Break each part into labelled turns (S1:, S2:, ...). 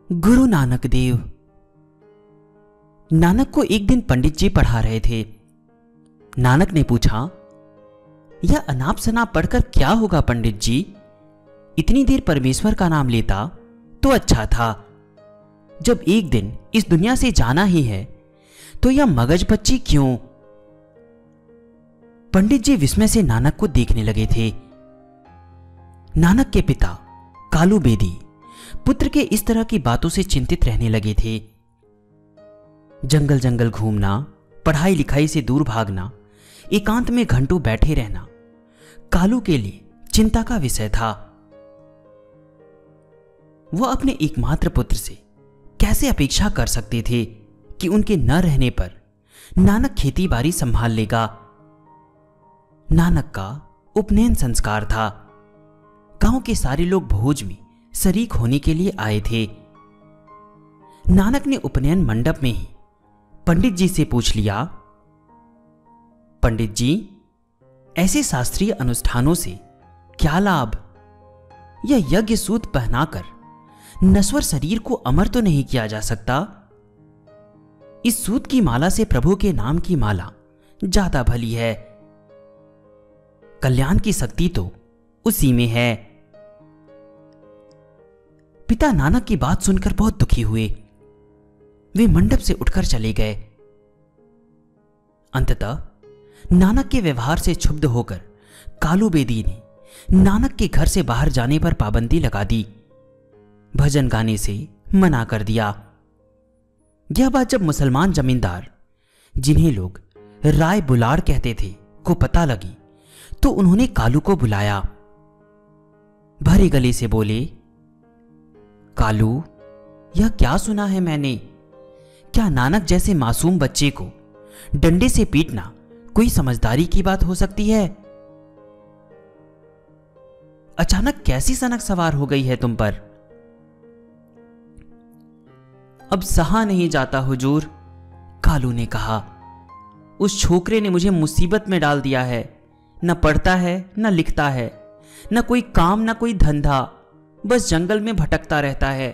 S1: गुरु नानक देव। नानक को एक दिन पंडित जी पढ़ा रहे थे। नानक ने पूछा, यह अनाप शनाप पढ़कर क्या होगा पंडित जी? इतनी देर परमेश्वर का नाम लेता तो अच्छा था। जब एक दिन इस दुनिया से जाना ही है तो यह मगज बच्ची क्यों? पंडित जी विस्मय से नानक को देखने लगे थे। नानक के पिता कालू बेदी पुत्र के इस तरह की बातों से चिंतित रहने लगे थे। जंगल जंगल घूमना, पढ़ाई लिखाई से दूर भागना, एकांत में घंटों बैठे रहना कालू के लिए चिंता का विषय था। वह अपने एकमात्र पुत्र से कैसे अपेक्षा कर सकते थे कि उनके न रहने पर नानक खेती बाड़ी संभाल लेगा। नानक का उपनयन संस्कार था। गांव के सारे लोग भोज में शरीक होने के लिए आए थे। नानक ने उपनयन मंडप में ही पंडित जी से पूछ लिया, पंडित जी, ऐसे शास्त्रीय अनुष्ठानों से क्या लाभ? यह यज्ञ सूत पहनाकर नश्वर शरीर को अमर तो नहीं किया जा सकता। इस सूत की माला से प्रभु के नाम की माला ज्यादा भली है। कल्याण की शक्ति तो उसी में है। पिता नानक की बात सुनकर बहुत दुखी हुए। वे मंडप से उठकर चले गए। अंततः नानक के व्यवहार से क्षुब्ध होकर कालू बेदी ने नानक के घर से बाहर जाने पर पाबंदी लगा दी। भजन गाने से मना कर दिया। यह बात जब मुसलमान जमींदार, जिन्हें लोग राय बुलाड़ कहते थे, को पता लगी तो उन्होंने कालू को बुलाया। भरे गले से बोले, कालू, यह क्या सुना है मैंने? क्या नानक जैसे मासूम बच्चे को डंडे से पीटना कोई समझदारी की बात हो सकती है? अचानक कैसी सनक सवार हो गई है तुम पर? अब सहा नहीं जाता हुजूर, कालू ने कहा। उस छोकरे ने मुझे मुसीबत में डाल दिया है। न पढ़ता है, न लिखता है, न कोई काम, न कोई धंधा। बस जंगल में भटकता रहता है,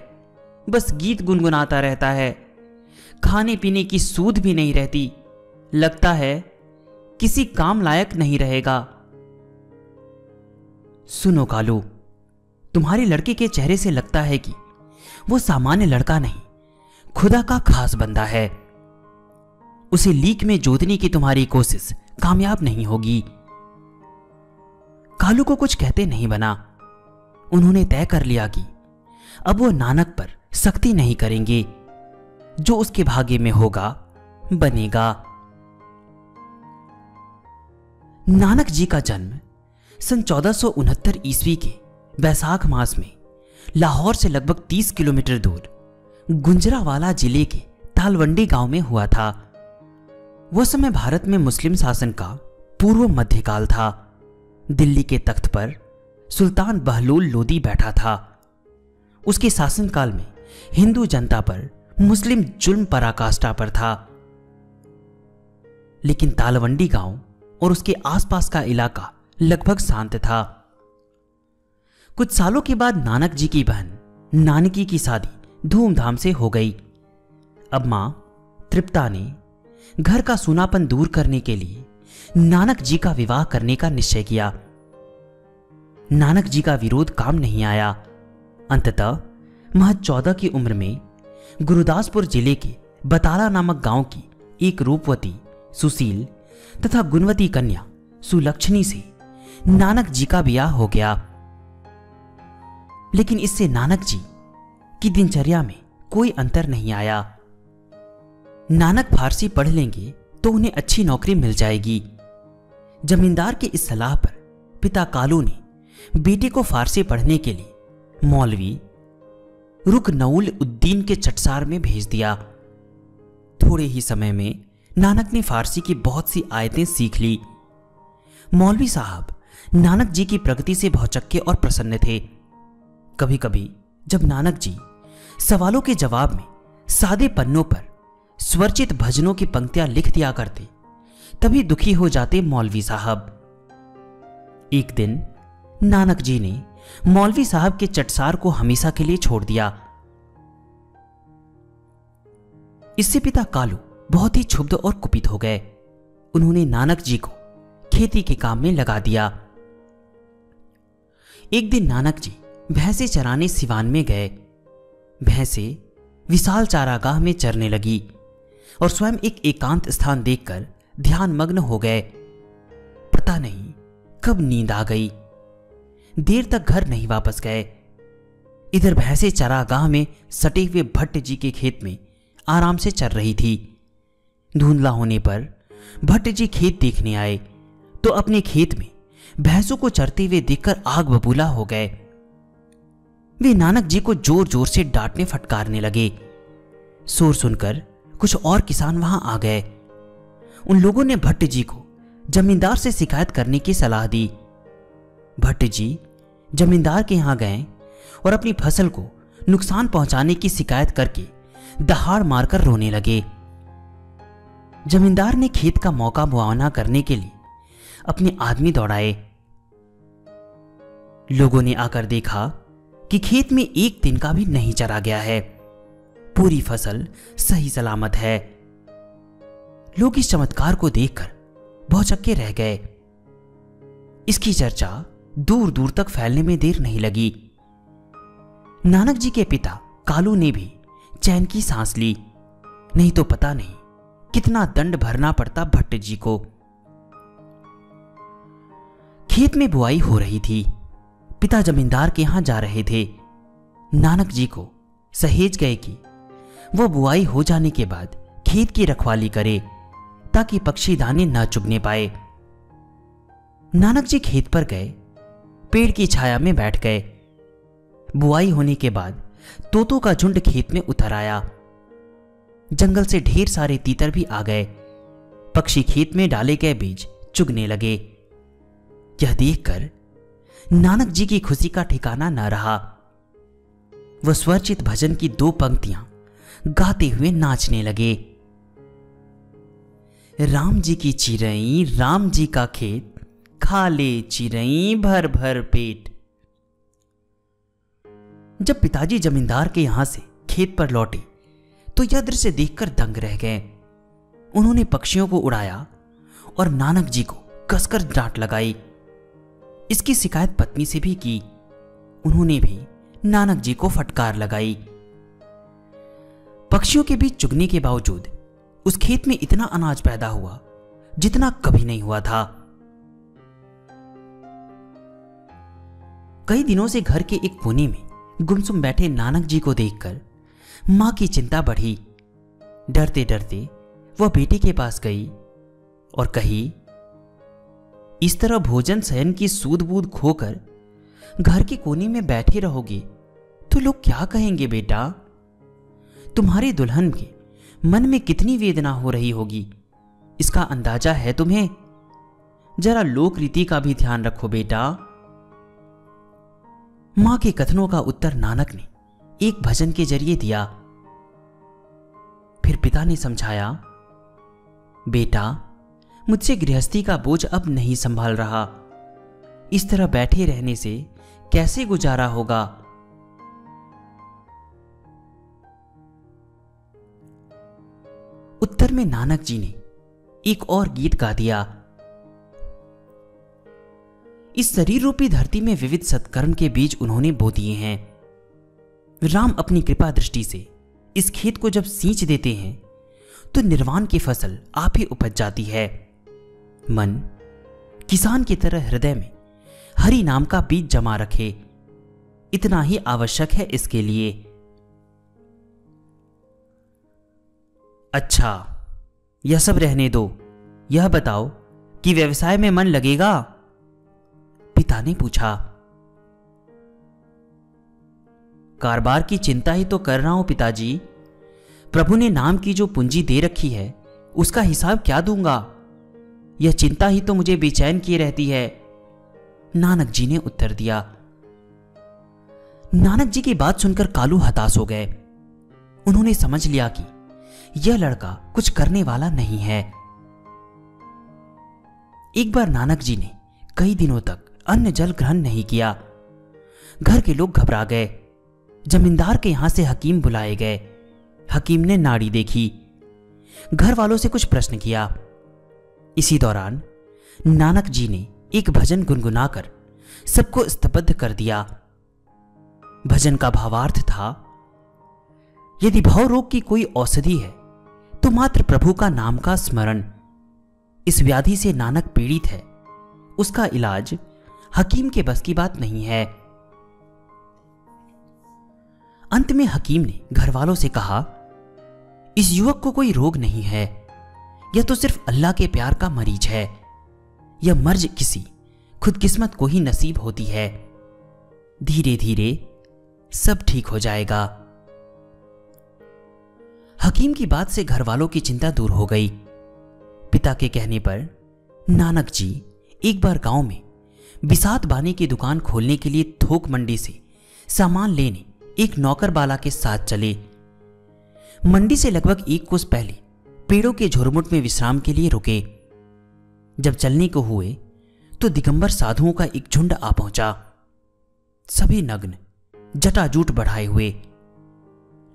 S1: बस गीत गुनगुनाता रहता है। खाने पीने की सूध भी नहीं रहती। लगता है किसी काम लायक नहीं रहेगा। सुनो कालू, तुम्हारे लड़के के चेहरे से लगता है कि वो सामान्य लड़का नहीं, खुदा का खास बंदा है। उसे लीक में जोतने की तुम्हारी कोशिश कामयाब नहीं होगी। कालू को कुछ कहते नहीं बना। उन्होंने तय कर लिया कि अब वो नानक पर सख्ती नहीं करेंगे। जो उसके भाग्य में होगा बनेगा। नानक जी का जन्म सन 1469 ईस्वी के बैसाख मास में लाहौर से लगभग 30 किलोमीटर दूर गुंजरावाला जिले के तालवंडी गांव में हुआ था। वह समय भारत में मुस्लिम शासन का पूर्व मध्यकाल था। दिल्ली के तख्त पर सुल्तान बहलोल लोदी बैठा था। उसके शासनकाल में हिंदू जनता पर मुस्लिम जुल्म पराकाष्ठा पर था। लेकिन तालवंडी गांव और उसके आसपास का इलाका लगभग शांत था। कुछ सालों के बाद नानक जी की बहन नानकी की शादी धूमधाम से हो गई। अब मां तृप्ता ने घर का सूनापन दूर करने के लिए नानक जी का विवाह करने का निश्चय किया। नानक जी का विरोध काम नहीं आया। अंततः महज 14 की उम्र में गुरुदासपुर जिले के बताला नामक गांव की एक रूपवती, सुशील तथा गुणवती कन्या सुलक्षणी से नानक जी का ब्याह हो गया। लेकिन इससे नानक जी की दिनचर्या में कोई अंतर नहीं आया। नानक फारसी पढ़ लेंगे तो उन्हें अच्छी नौकरी मिल जाएगी। जमींदार की इस सलाह पर पिता कालू ने बेटे को फारसी पढ़ने के लिए मौलवी रुकनउल उद्दीन के चटसार में भेज दिया। थोड़े ही समय में नानक ने फारसी की बहुत सी आयतें सीख ली। मौलवी साहब नानक जी की प्रगति से भौचक्के और प्रसन्न थे। कभी कभी जब नानक जी सवालों के जवाब में सादे पन्नों पर स्वरचित भजनों की पंक्तियां लिख दिया करते, तभी दुखी हो जाते मौलवी साहब। एक दिन नानक जी ने मौलवी साहब के चटसार को हमेशा के लिए छोड़ दिया। इससे पिता कालू बहुत ही क्षुब्ध और कुपित हो गए। उन्होंने नानक जी को खेती के काम में लगा दिया। एक दिन नानक जी भैंसे चराने सिवान में गए। भैंसे विशाल चारागाह में चरने लगी और स्वयं एक एकांत स्थान देखकर ध्यानमग्न हो गए। पता नहीं कब नींद आ गई। देर तक घर नहीं वापस गए। इधर भैंसे चारागाह में सटे हुए भट्ट जी के खेत में आराम से चर रही थी। धुंधला होने पर भट्ट जी खेत देखने आए तो अपने खेत में भैंसों को चरते हुए देखकर आग बबूला हो गए। वे नानक जी को जोर जोर से डांटने फटकारने लगे। शोर सुनकर कुछ और किसान वहां आ गए। उन लोगों ने भट्ट जी को जमींदार से शिकायत करने की सलाह दी। भट्ट जी जमींदार के यहां गए और अपनी फसल को नुकसान पहुंचाने की शिकायत करके दहाड़ मारकर रोने लगे। जमींदार ने खेत का मौका मुआवना करने के लिए अपने आदमी दौड़ाए। लोगों ने आकर देखा कि खेत में एक दिन का भी नहीं चरा गया है। पूरी फसल सही सलामत है। लोग इस चमत्कार को देखकर भौचक्के रह गए। इसकी चर्चा दूर दूर तक फैलने में देर नहीं लगी। नानक जी के पिता कालू ने भी चैन की सांस ली। नहीं तो पता नहीं कितना दंड भरना पड़ता भट्ट जी को। खेत में बुआई हो रही थी। पिता जमींदार के यहां जा रहे थे। नानक जी को सहेज गए कि वह बुआई हो जाने के बाद खेत की रखवाली करे ताकि पक्षी दाने न चुगने पाए। नानक जी खेत पर गए, पेड़ की छाया में बैठ गए। बुआई होने के बाद तोतों का झुंड खेत में उतर आया। जंगल से ढेर सारे तीतर भी आ गए। पक्षी खेत में डाले गए बीज चुगने लगे। यह देखकर नानक जी की खुशी का ठिकाना न रहा। वह स्वरचित भजन की 2 पंक्तियां गाते हुए नाचने लगे। राम जी की चिरई राम जी का खेत, खा ले चिरई भर भर पेट। जब पिताजी जमींदार के यहां से खेत पर लौटे तो यह दृश्य देखकर दंग रह गए। उन्होंने पक्षियों को उड़ाया और नानक जी को कसकर डांट लगाई। इसकी शिकायत पत्नी से भी की। उन्होंने भी नानक जी को फटकार लगाई। पक्षियों के बीच चुगने के बावजूद उस खेत में इतना अनाज पैदा हुआ जितना कभी नहीं हुआ था। कई दिनों से घर के एक कोने में गुमसुम बैठे नानक जी को देखकर मां की चिंता बढ़ी। डरते डरते वह बेटे के पास गई और कही, इस तरह भोजन शयन की सूद बूद खोकर घर के कोने में बैठे रहोगे तो लोग क्या कहेंगे बेटा? तुम्हारे दुल्हन के मन में कितनी वेदना हो रही होगी, इसका अंदाजा है तुम्हें? जरा लोक रीति का भी ध्यान रखो बेटा। मां के कथनों का उत्तर नानक ने एक भजन के जरिए दिया। फिर पिता ने समझाया, बेटा मुझसे गृहस्थी का बोझ अब नहीं संभाल रहा। इस तरह बैठे रहने से कैसे गुजारा होगा? उत्तर में नानक जी ने एक और गीत गा दिया। इस शरीर रूपी धरती में विविध सत्कर्म के बीज उन्होंने बो दिए हैं। राम अपनी कृपा दृष्टि से इस खेत को जब सींच देते हैं तो निर्वाण की फसल आप ही उपज जाती है। मन किसान की तरह हृदय में हरि नाम का बीज जमा रखे, इतना ही आवश्यक है इसके लिए। अच्छा, यह सब रहने दो, यह बताओ कि व्यवसाय में मन लगेगा? पिता ने पूछा। कारोबार की चिंता ही तो कर रहा हूं पिताजी। प्रभु ने नाम की जो पूंजी दे रखी है उसका हिसाब क्या दूंगा? यह चिंता ही तो मुझे बेचैन किए रहती है, नानक जी ने उत्तर दिया। नानक जी की बात सुनकर कालू हताश हो गए। उन्होंने समझ लिया कि यह लड़का कुछ करने वाला नहीं है। एक बार नानक जी ने कई दिनों तक अन्न जल ग्रहण नहीं किया। घर के लोग घबरा गए। जमींदार के यहां से हकीम बुलाए गए। हकीम ने नाड़ी देखी, घर वालों से कुछ प्रश्न किया। इसी दौरान नानक जी ने एक भजन गुनगुनाकर सबको स्तब्ध कर दिया। भजन का भावार्थ था, यदि भव रोग की कोई औषधि है तो मात्र प्रभु का नाम का स्मरण। इस व्याधि से नानक पीड़ित है, उसका इलाज हकीम के बस की बात नहीं है। अंत में हकीम ने घर वालों से कहा, इस युवक को कोई रोग नहीं है, यह तो सिर्फ अल्लाह के प्यार का मरीज है। यह मर्ज किसी खुदकिस्मत को ही नसीब होती है। धीरे धीरे सब ठीक हो जाएगा। हकीम की बात से घर वालों की चिंता दूर हो गई। पिता के कहने पर नानक जी एक बार गांव में बिसात बाने की दुकान खोलने के लिए थोक मंडी से सामान लेने एक नौकर बाला के साथ चले। मंडी से लगभग 1 कोस पहले पेड़ों के झुरमुट में विश्राम के लिए रुके। जब चलने को हुए तो दिगंबर साधुओं का एक झुंड आ पहुंचा, सभी नग्न, जटाजूट बढ़ाए हुए।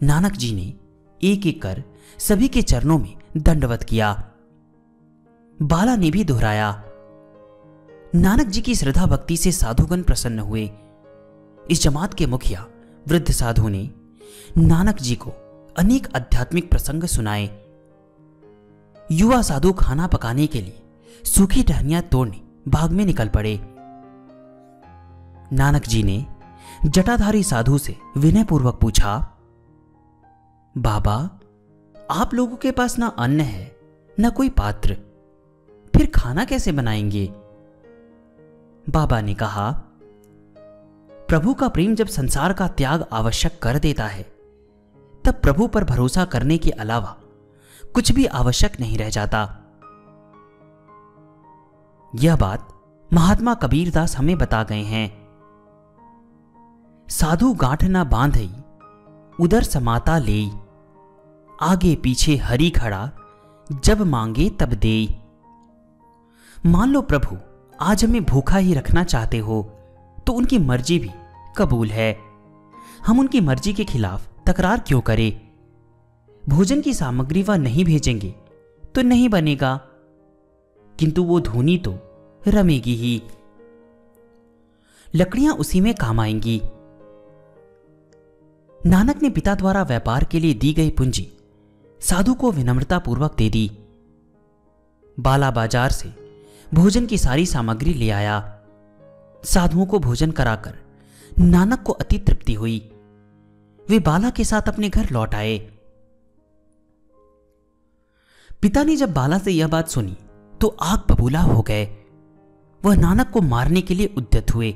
S1: नानक जी ने एक एक कर सभी के चरणों में दंडवत किया। बाला ने भी दोहराया। नानक जी की श्रद्धा भक्ति से साधुगण प्रसन्न हुए। इस जमात के मुखिया वृद्ध साधु ने नानक जी को अनेक आध्यात्मिक प्रसंग सुनाए। युवा साधु खाना पकाने के लिए सूखी टहनियां तोड़ने बाग में निकल पड़े। नानक जी ने जटाधारी साधु से विनयपूर्वक पूछा, बाबा, आप लोगों के पास ना अन्न है ना कोई पात्र, फिर खाना कैसे बनाएंगे? बाबा ने कहा, प्रभु का प्रेम जब संसार का त्याग आवश्यक कर देता है, तब प्रभु पर भरोसा करने के अलावा कुछ भी आवश्यक नहीं रह जाता। यह बात महात्मा कबीरदास हमें बता गए हैं। साधु गांठ ना बांधई, उदर समाता लेई, आगे पीछे हरि खड़ा, जब मांगे तब देई। मान लो प्रभु आज हमें भूखा ही रखना चाहते हो तो उनकी मर्जी भी कबूल है। हम उनकी मर्जी के खिलाफ तकरार क्यों करें? भोजन की सामग्री वह नहीं भेजेंगे तो नहीं बनेगा, किंतु वो धूनी तो रमेगी ही। लकड़ियां उसी में काम आएंगी। नानक ने पिता द्वारा व्यापार के लिए दी गई पूंजी साधु को विनम्रता पूर्वक दे दी। बाला बाजार से भोजन की सारी सामग्री ले आया। साधुओं को भोजन कराकर नानक को अति तृप्ति हुई। वे बाला के साथ अपने घर लौट आए। पिता ने जब बाला से यह बात सुनी तो आग बबूला हो गए। वह नानक को मारने के लिए उद्यत हुए,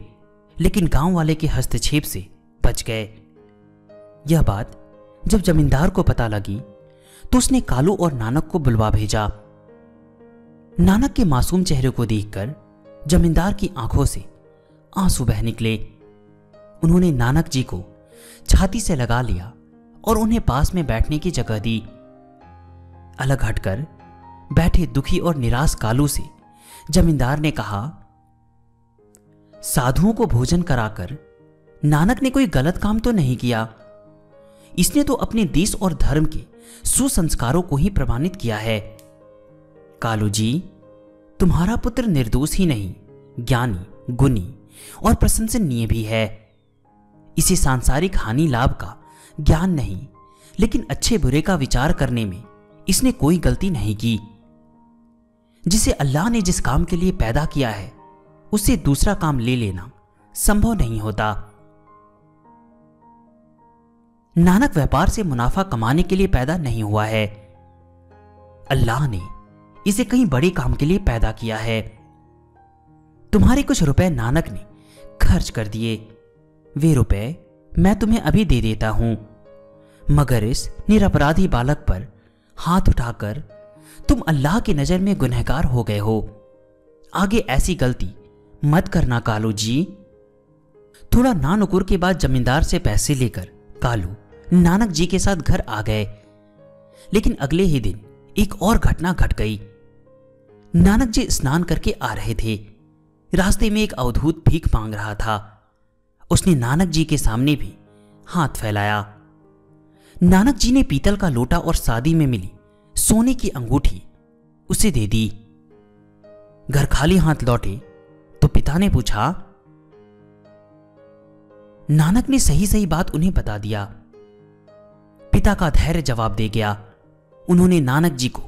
S1: लेकिन गांव वाले के हस्तक्षेप से बच गए। यह बात जब जमींदार को पता लगी तो उसने कालू और नानक को बुलवा भेजा। नानक के मासूम चेहरे को देखकर जमींदार की आंखों से आंसू बह निकले। उन्होंने नानक जी को छाती से लगा लिया और उन्हें पास में बैठने की जगह दी। अलग हटकर बैठे दुखी और निराश कालू से जमींदार ने कहा, साधुओं को भोजन कराकर नानक ने कोई गलत काम तो नहीं किया। इसने तो अपने देश और धर्म के सुसंस्कारों को ही प्रमाणित किया है। कालू जी, तुम्हारा पुत्र निर्दोष ही नहीं, ज्ञानी, गुणी और प्रशंसनीय भी है। इसे सांसारिक हानि लाभ का ज्ञान नहीं, लेकिन अच्छे बुरे का विचार करने में इसने कोई गलती नहीं की। जिसे अल्लाह ने जिस काम के लिए पैदा किया है उससे दूसरा काम ले लेना संभव नहीं होता। नानक व्यापार से मुनाफा कमाने के लिए पैदा नहीं हुआ है। अल्लाह ने इसे कहीं बड़े काम के लिए पैदा किया है। तुम्हारे कुछ रुपए नानक ने खर्च कर दिए, वे रुपए मैं तुम्हें अभी दे देता हूं, मगर इस निरपराधी बालक पर हाथ उठाकर तुम अल्लाह की नजर में गुनहगार हो गए हो। आगे ऐसी गलती मत करना कालू जी। थोड़ा नानुकुर के बाद जमींदार से पैसे लेकर कालू नानक जी के साथ घर आ गए। लेकिन अगले ही दिन एक और घटना घट गई। नानक जी स्नान करके आ रहे थे। रास्ते में एक अवधूत भीख मांग रहा था। उसने नानक जी के सामने भी हाथ फैलाया। नानक जी ने पीतल का लोटा और शादी में मिली सोने की अंगूठी उसे दे दी। घर खाली हाथ लौटे तो पिता ने पूछा। नानक ने सही सही बात उन्हें बता दिया। पिता का धैर्य जवाब दे गया। उन्होंने नानक जी को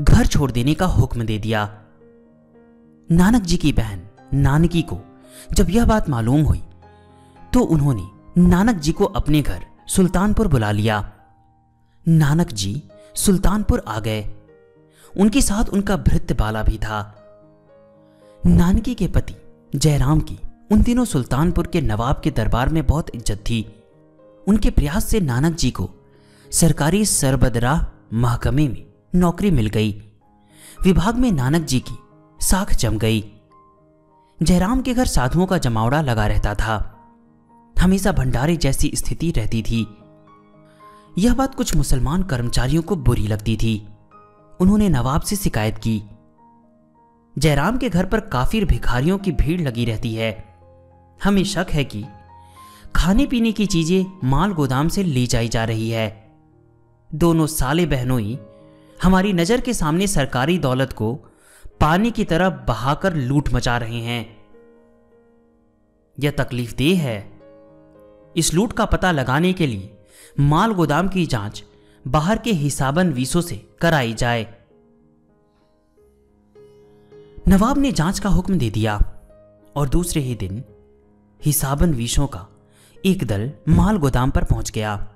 S1: घर छोड़ देने का हुक्म दे दिया। नानक जी की बहन नानकी को जब यह बात मालूम हुई तो उन्होंने नानक जी को अपने घर सुल्तानपुर बुला लिया। नानक जी सुल्तानपुर आ गए। उनके साथ उनका भृत्य बाला भी था। नानकी के पति जयराम की उन दिनों सुल्तानपुर के नवाब के दरबार में बहुत इज्जत थी। उनके प्रयास से नानक जी को सरकारी सरबराह महकमे में नौकरी मिल गई। विभाग में नानक जी की साख जम गई। जयराम के घर साधुओं का जमावड़ा लगा रहता था। हमेशा भंडारे जैसी स्थिति रहती थी। यह बात कुछ मुसलमान कर्मचारियों को बुरी लगती थी। उन्होंने नवाब से शिकायत की। जयराम के घर पर काफिर भिखारियों की भीड़ लगी रहती है। हमें शक है कि खाने पीने की चीजें माल गोदाम से ली जाई जा रही है। दोनों साले बहनोई हमारी नजर के सामने सरकारी दौलत को पानी की तरह बहाकर लूट मचा रहे हैं। यह तकलीफदेह है। इस लूट का पता लगाने के लिए माल गोदाम की जांच बाहर के हिसाबन वीसों से कराई जाए। नवाब ने जांच का हुक्म दे दिया और दूसरे ही दिन हिसाबन वीसों का एक दल माल गोदाम पर पहुंच गया।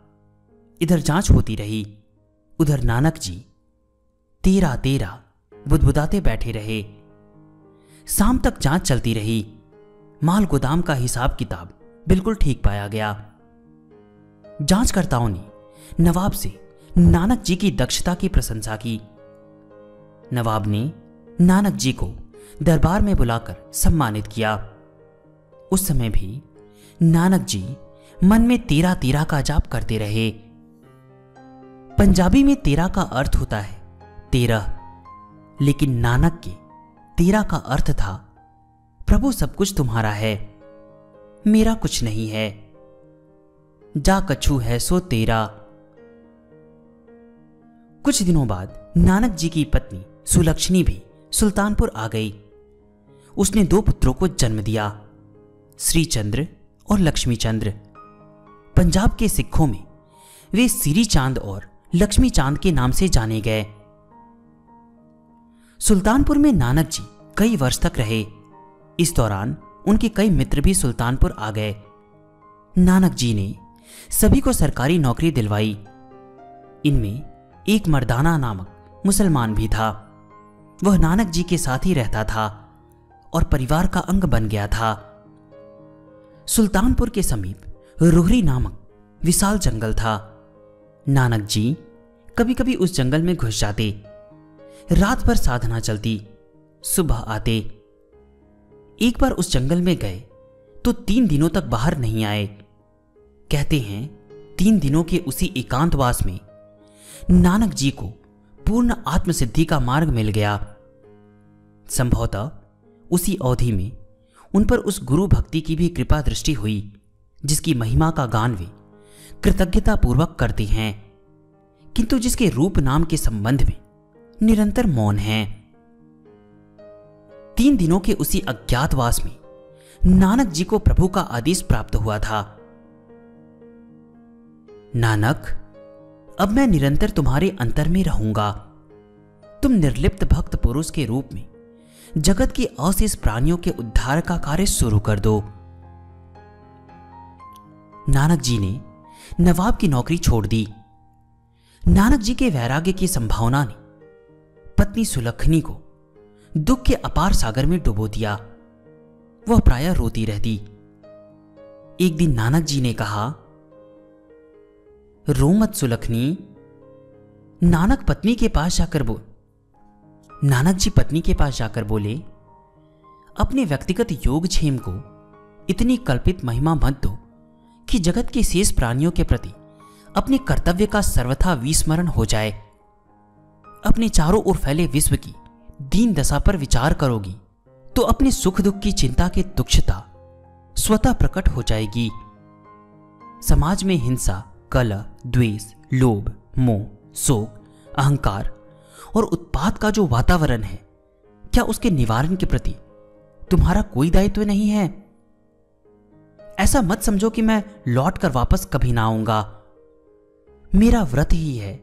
S1: इधर जांच होती रही, उधर नानक जी तेरा तेरा बुदबुदाते बैठे रहे। शाम तक जांच चलती रही। माल गोदाम का हिसाब किताब बिल्कुल ठीक पाया गया। जांचकर्ताओं ने नवाब से नानक जी की दक्षता की प्रशंसा की। नवाब ने नानक जी को दरबार में बुलाकर सम्मानित किया। उस समय भी नानक जी मन में तेरा तेरा का जाप करते रहे। पंजाबी में तेरा का अर्थ होता है तेरह, लेकिन नानक के तेरा का अर्थ था प्रभु सब कुछ तुम्हारा है, मेरा कुछ नहीं है। जा कछु है सो तेरा। कुछ दिनों बाद नानक जी की पत्नी सुलक्षणी भी सुल्तानपुर आ गई। उसने 2 पुत्रों को जन्म दिया, श्रीचंद्र और लक्ष्मी चंद्र। पंजाब के सिखों में वे श्री चांद और लक्ष्मी चांद के नाम से जाने गए। सुल्तानपुर में नानक जी कई वर्ष तक रहे। इस दौरान उनके कई मित्र भी सुल्तानपुर आ गए। नानक जी ने सभी को सरकारी नौकरी दिलवाई। इनमें एक मर्दाना नामक मुसलमान भी था। वह नानक जी के साथ ही रहता था और परिवार का अंग बन गया था। सुल्तानपुर के समीप रोहरी नामक विशाल जंगल था। नानक जी कभी कभी उस जंगल में घुस जाते। रात भर साधना चलती, सुबह आते। एक बार उस जंगल में गए तो 3 दिनों तक बाहर नहीं आए। कहते हैं 3 दिनों के उसी एकांतवास में नानक जी को पूर्ण आत्मसिद्धि का मार्ग मिल गया। संभवतः उसी अवधि में उन पर उस गुरु भक्ति की भी कृपा दृष्टि हुई जिसकी महिमा का गान वे कृतज्ञता पूर्वक करते हैं, किंतु जिसके रूप नाम के संबंध में निरंतर मौन है। 3 दिनों के उसी अज्ञातवास में नानक जी को प्रभु का आदेश प्राप्त हुआ था। नानक, अब मैं निरंतर तुम्हारे अंतर में रहूंगा। तुम निर्लिप्त भक्त पुरुष के रूप में जगत के अशेष प्राणियों के उद्धार का कार्य शुरू कर दो। नानक जी ने नवाब की नौकरी छोड़ दी। नानक जी के वैराग्य की संभावना ने पत्नी सुलक्षणी को दुख के अपार सागर में डुबो दिया। वह प्रायः रोती रहती। एक दिन नानक जी ने कहा, रो मत सुलक्षणी। नानक जी पत्नी के पास जाकर बोले, अपने व्यक्तिगत योगक्षेम को इतनी कल्पित महिमा मत दो कि जगत के शेष प्राणियों के प्रति अपने कर्तव्य का सर्वथा विस्मरण हो जाए। अपने चारों ओर फैले विश्व की दीन दशा पर विचार करोगी तो अपने सुख दुख की चिंता की तुच्छता स्वतः प्रकट हो जाएगी। समाज में हिंसा, कलह, द्वेष, लोभ, मोह, शोक, अहंकार और उत्पात का जो वातावरण है, क्या उसके निवारण के प्रति तुम्हारा कोई दायित्व नहीं है? ऐसा मत समझो कि मैं लौट कर वापस कभी ना आऊंगा। मेरा व्रत ही है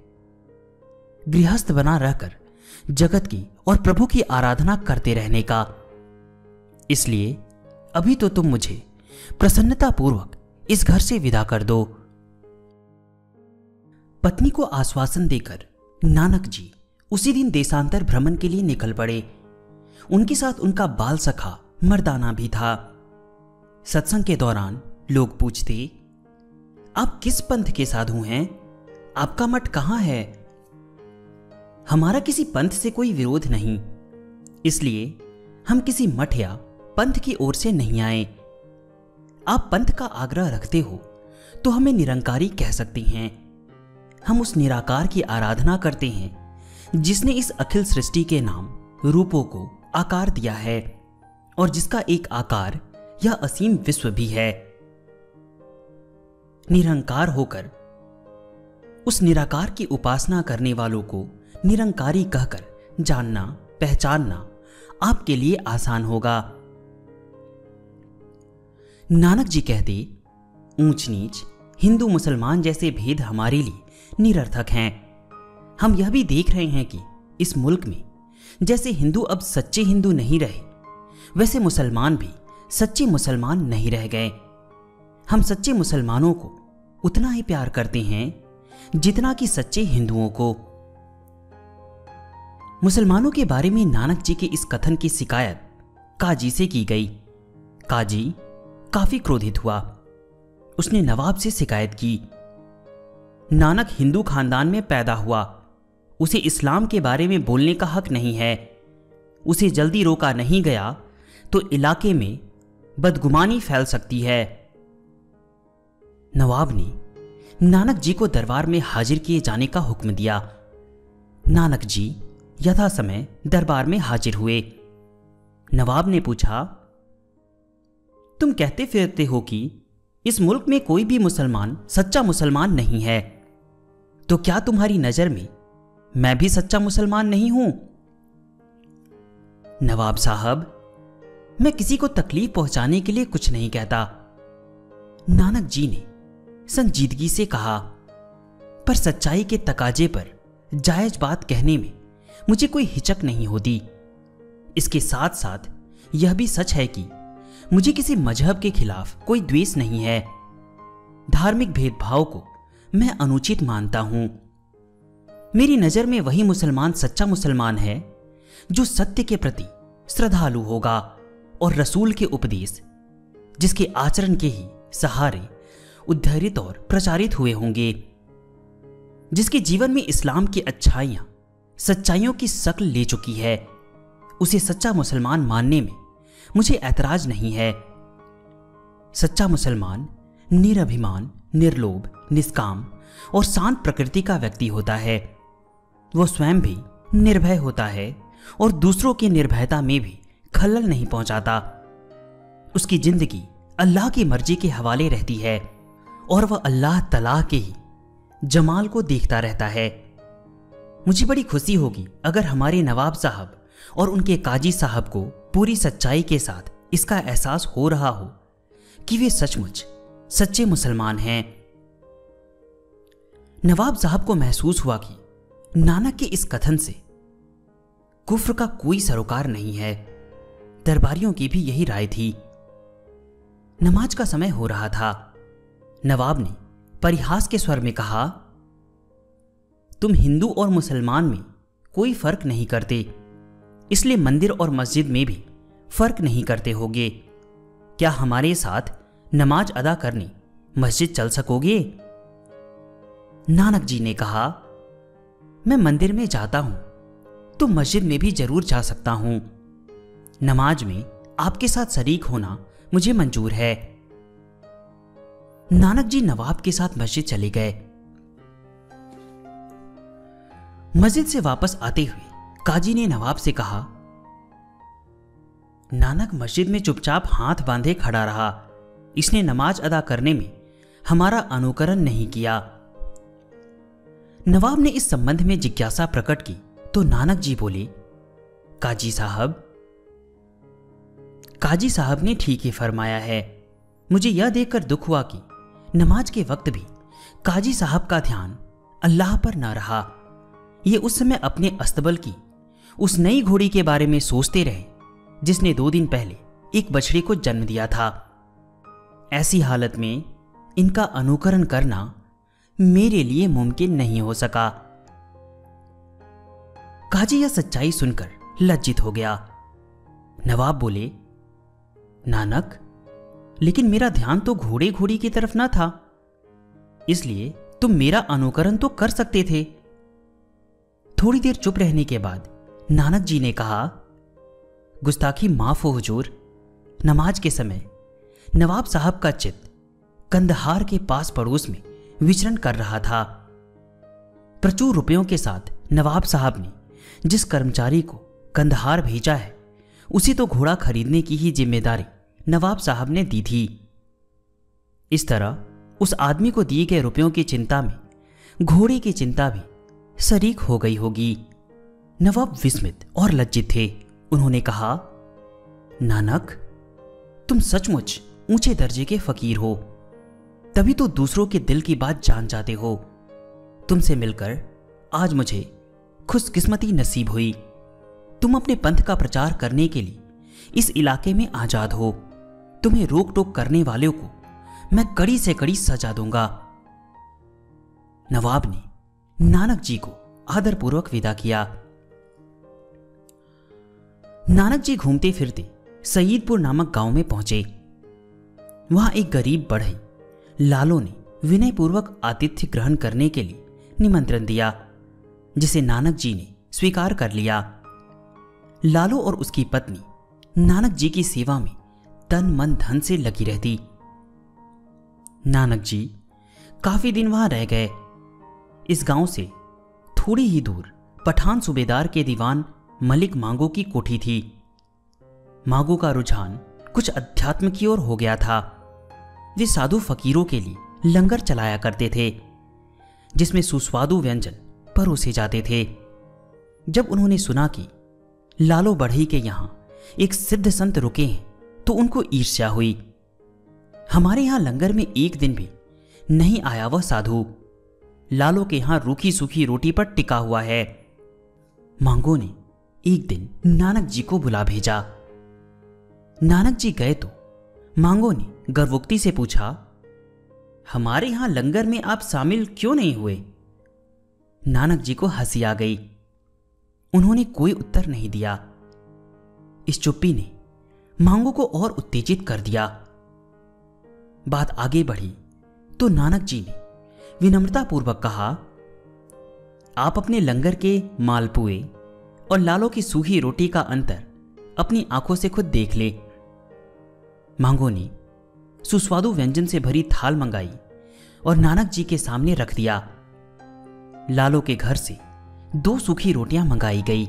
S1: गृहस्थ बना रहकर जगत की और प्रभु की आराधना करते रहने का। इसलिए अभी तो तुम मुझे प्रसन्नतापूर्वक इस घर से विदा कर दो। पत्नी को आश्वासन देकर नानक जी उसी दिन देशांतर भ्रमण के लिए निकल पड़े। उनके साथ उनका बाल सखा मर्दाना भी था। सत्संग के दौरान लोग पूछते, आप किस पंथ के साधु हैं? आपका मठ कहां है? हमारा किसी पंथ से कोई विरोध नहीं, इसलिए हम किसी मठ या पंथ की ओर से नहीं आए। आप पंथ का आग्रह रखते हो तो हमें निरंकारी कह सकती हैं। हम उस निराकार की आराधना करते हैं जिसने इस अखिल सृष्टि के नाम रूपों को आकार दिया है और जिसका एक आकार यह असीम विश्व भी है। निरंकार होकर उस निराकार की उपासना करने वालों को निरंकारी कहकर जानना, पहचानना आपके लिए आसान होगा। नानक जी कहते, ऊंच नीच, हिंदू मुसलमान जैसे भेद हमारे लिए निरर्थक हैं। हम यह भी देख रहे हैं कि इस मुल्क में जैसे हिंदू अब सच्चे हिंदू नहीं रहे, वैसे मुसलमान भी सच्चे मुसलमान नहीं रह गए। हम सच्चे मुसलमानों को उतना ही प्यार करते हैं जितना कि सच्चे हिंदुओं को। मुसलमानों के बारे में नानक जी के इस कथन की शिकायत काजी से की गई। काजी काफी क्रोधित हुआ। उसने नवाब से शिकायत की, नानक हिंदू खानदान में पैदा हुआ, उसे इस्लाम के बारे में बोलने का हक नहीं है। उसे जल्दी रोका नहीं गया तो इलाके में बदगुमानी फैल सकती है। नवाब ने नानक जी को दरबार में हाजिर किए जाने का हुक्म दिया। नानक जी यथा समय दरबार में हाजिर हुए। नवाब ने पूछा, तुम कहते फिरते हो कि इस मुल्क में कोई भी मुसलमान सच्चा मुसलमान नहीं है, तो क्या तुम्हारी नजर में मैं भी सच्चा मुसलमान नहीं हूं? नवाब साहब, मैं किसी को तकलीफ पहुंचाने के लिए कुछ नहीं कहता। नानक जी ने संजीदगी से कहा, पर सच्चाई के तकाजे पर जायज बात कहने में मुझे कोई हिचक नहीं होती। इसके साथ साथ यह भी सच है कि मुझे किसी मजहब के खिलाफ कोई द्वेष नहीं है। धार्मिक भेदभाव को मैं अनुचित मानता हूं। मेरी नजर में वही मुसलमान सच्चा मुसलमान है जो सत्य के प्रति श्रद्धालु होगा और रसूल के उपदेश, जिसके आचरण के ही सहारे उद्धरित और प्रचारित हुए होंगे, जिसके जीवन में इस्लाम की अच्छाइयां सच्चाइयों की शक्ल ले चुकी है, उसे सच्चा मुसलमान मानने में मुझे ऐतराज नहीं है। सच्चा मुसलमान निरभिमान, निर्लोभ, निष्काम और शांत प्रकृति का व्यक्ति होता है। वो स्वयं भी निर्भय होता है और दूसरों की निर्भयता में भी खलल नहीं पहुंचाता। उसकी जिंदगी अल्लाह की मर्जी के हवाले रहती है और वह अल्लाह तआला के ही जमाल को देखता रहता है। मुझे बड़ी खुशी होगी अगर हमारे नवाब साहब और उनके काजी साहब को पूरी सच्चाई के साथ इसका एहसास हो रहा हो कि वे सचमुच सच्चे मुसलमान हैं। नवाब साहब को महसूस हुआ कि नानक के इस कथन से कुफ्र का कोई सरोकार नहीं है। दरबारियों की भी यही राय थी। नमाज का समय हो रहा था। नवाब ने परिहास के स्वर में कहा, तुम हिंदू और मुसलमान में कोई फर्क नहीं करते, इसलिए मंदिर और मस्जिद में भी फर्क नहीं करते होगे। क्या हमारे साथ नमाज अदा करने मस्जिद चल सकोगे? नानक जी ने कहा, मैं मंदिर में जाता हूं तो मस्जिद में भी जरूर जा सकता हूं। नमाज में आपके साथ शरीक होना मुझे मंजूर है। नानक जी नवाब के साथ मस्जिद चले गए। मस्जिद से वापस आते हुए काजी ने नवाब से कहा, नानक मस्जिद में चुपचाप हाथ बांधे खड़ा रहा, इसने नमाज अदा करने में हमारा अनुकरण नहीं किया। नवाब ने इस संबंध में जिज्ञासा प्रकट की तो नानक जी बोले, काजी साहब ने ठीक ही फरमाया है। मुझे यह देखकर दुख हुआ कि नमाज के वक्त भी काजी साहब का ध्यान अल्लाह पर न रहा। ये उस समय अपने अस्तबल की उस नई घोड़ी के बारे में सोचते रहे जिसने 2 दिन पहले एक बछड़े को जन्म दिया था। ऐसी हालत में इनका अनुकरण करना मेरे लिए मुमकिन नहीं हो सका। काजी यह सच्चाई सुनकर लज्जित हो गया। नवाब बोले, नानक, लेकिन मेरा ध्यान तो घोड़े की तरफ न था, इसलिए तुम मेरा अनुकरण तो कर सकते थे। थोड़ी देर चुप रहने के बाद नानक जी ने कहा, गुस्ताखी माफ हो हुजूर। नमाज के समय नवाब साहब का चित्त कंदहार के पास पड़ोस में विचरण कर रहा था। प्रचुर रुपयों के साथ नवाब साहब ने जिस कर्मचारी को कंदहार भेजा है उसी तो घोड़ा खरीदने की ही जिम्मेदारी नवाब साहब ने दी थी। इस तरह उस आदमी को दिए गए रुपयों की चिंता में घोड़े की चिंता भी शरीक हो गई होगी। नवाब विस्मित और लज्जित थे। उन्होंने कहा, नानक, तुम सचमुच ऊंचे दर्जे के फकीर हो, तभी तो दूसरों के दिल की बात जान जाते हो। तुमसे मिलकर आज मुझे खुशकिस्मती नसीब हुई। तुम अपने पंथ का प्रचार करने के लिए इस इलाके में आजाद हो। तुम्हें रोक टोक करने वालों को मैं कड़ी से कड़ी सजा दूंगा। नवाब ने नानक जी को आदरपूर्वक विदा किया। नानक जी घूमते फिरते सईदपुर नामक गांव में पहुंचे। वहां एक गरीब बढ़ई लालो ने विनयपूर्वक आतिथ्य ग्रहण करने के लिए निमंत्रण दिया, जिसे नानक जी ने स्वीकार कर लिया। लालो और उसकी पत्नी नानक जी की सेवा में तन मन धन से लगी रहती। नानक जी काफी दिन वहां रह गए। इस गांव से थोड़ी ही दूर पठान सूबेदार के दीवान मलिक मांगो की कोठी थी। मांगो का रुझान कुछ अध्यात्म की ओर हो गया था। वे साधु फकीरों के लिए लंगर चलाया करते थे, जिसमें सुस्वादु व्यंजन परोसे जाते थे। जब उन्होंने सुना कि लालो बढ़ई के यहां एक सिद्ध संत रुके हैं तो उनको ईर्ष्या हुई। हमारे यहां लंगर में एक दिन भी नहीं आया वह साधु। लालो के यहां रूखी सूखी रोटी पर टिका हुआ है। मांगो ने एक दिन नानक जी को बुला भेजा। नानक जी गए तो मांगो ने गर्वोक्ति से पूछा, हमारे यहां लंगर में आप शामिल क्यों नहीं हुए? नानक जी को हंसी आ गई। उन्होंने कोई उत्तर नहीं दिया। इस चुप्पी ने मांगो को और उत्तेजित कर दिया। बात आगे बढ़ी तो नानक जी ने विनम्रतापूर्वक कहा, आप अपने लंगर के मालपुए और लालो की सूखी रोटी का अंतर अपनी आंखों से खुद देख ले। मांगो ने सुस्वादु व्यंजन से भरी थाल मंगाई और नानक जी के सामने रख दिया। लालो के घर से 2 सूखी रोटियां मंगाई गई।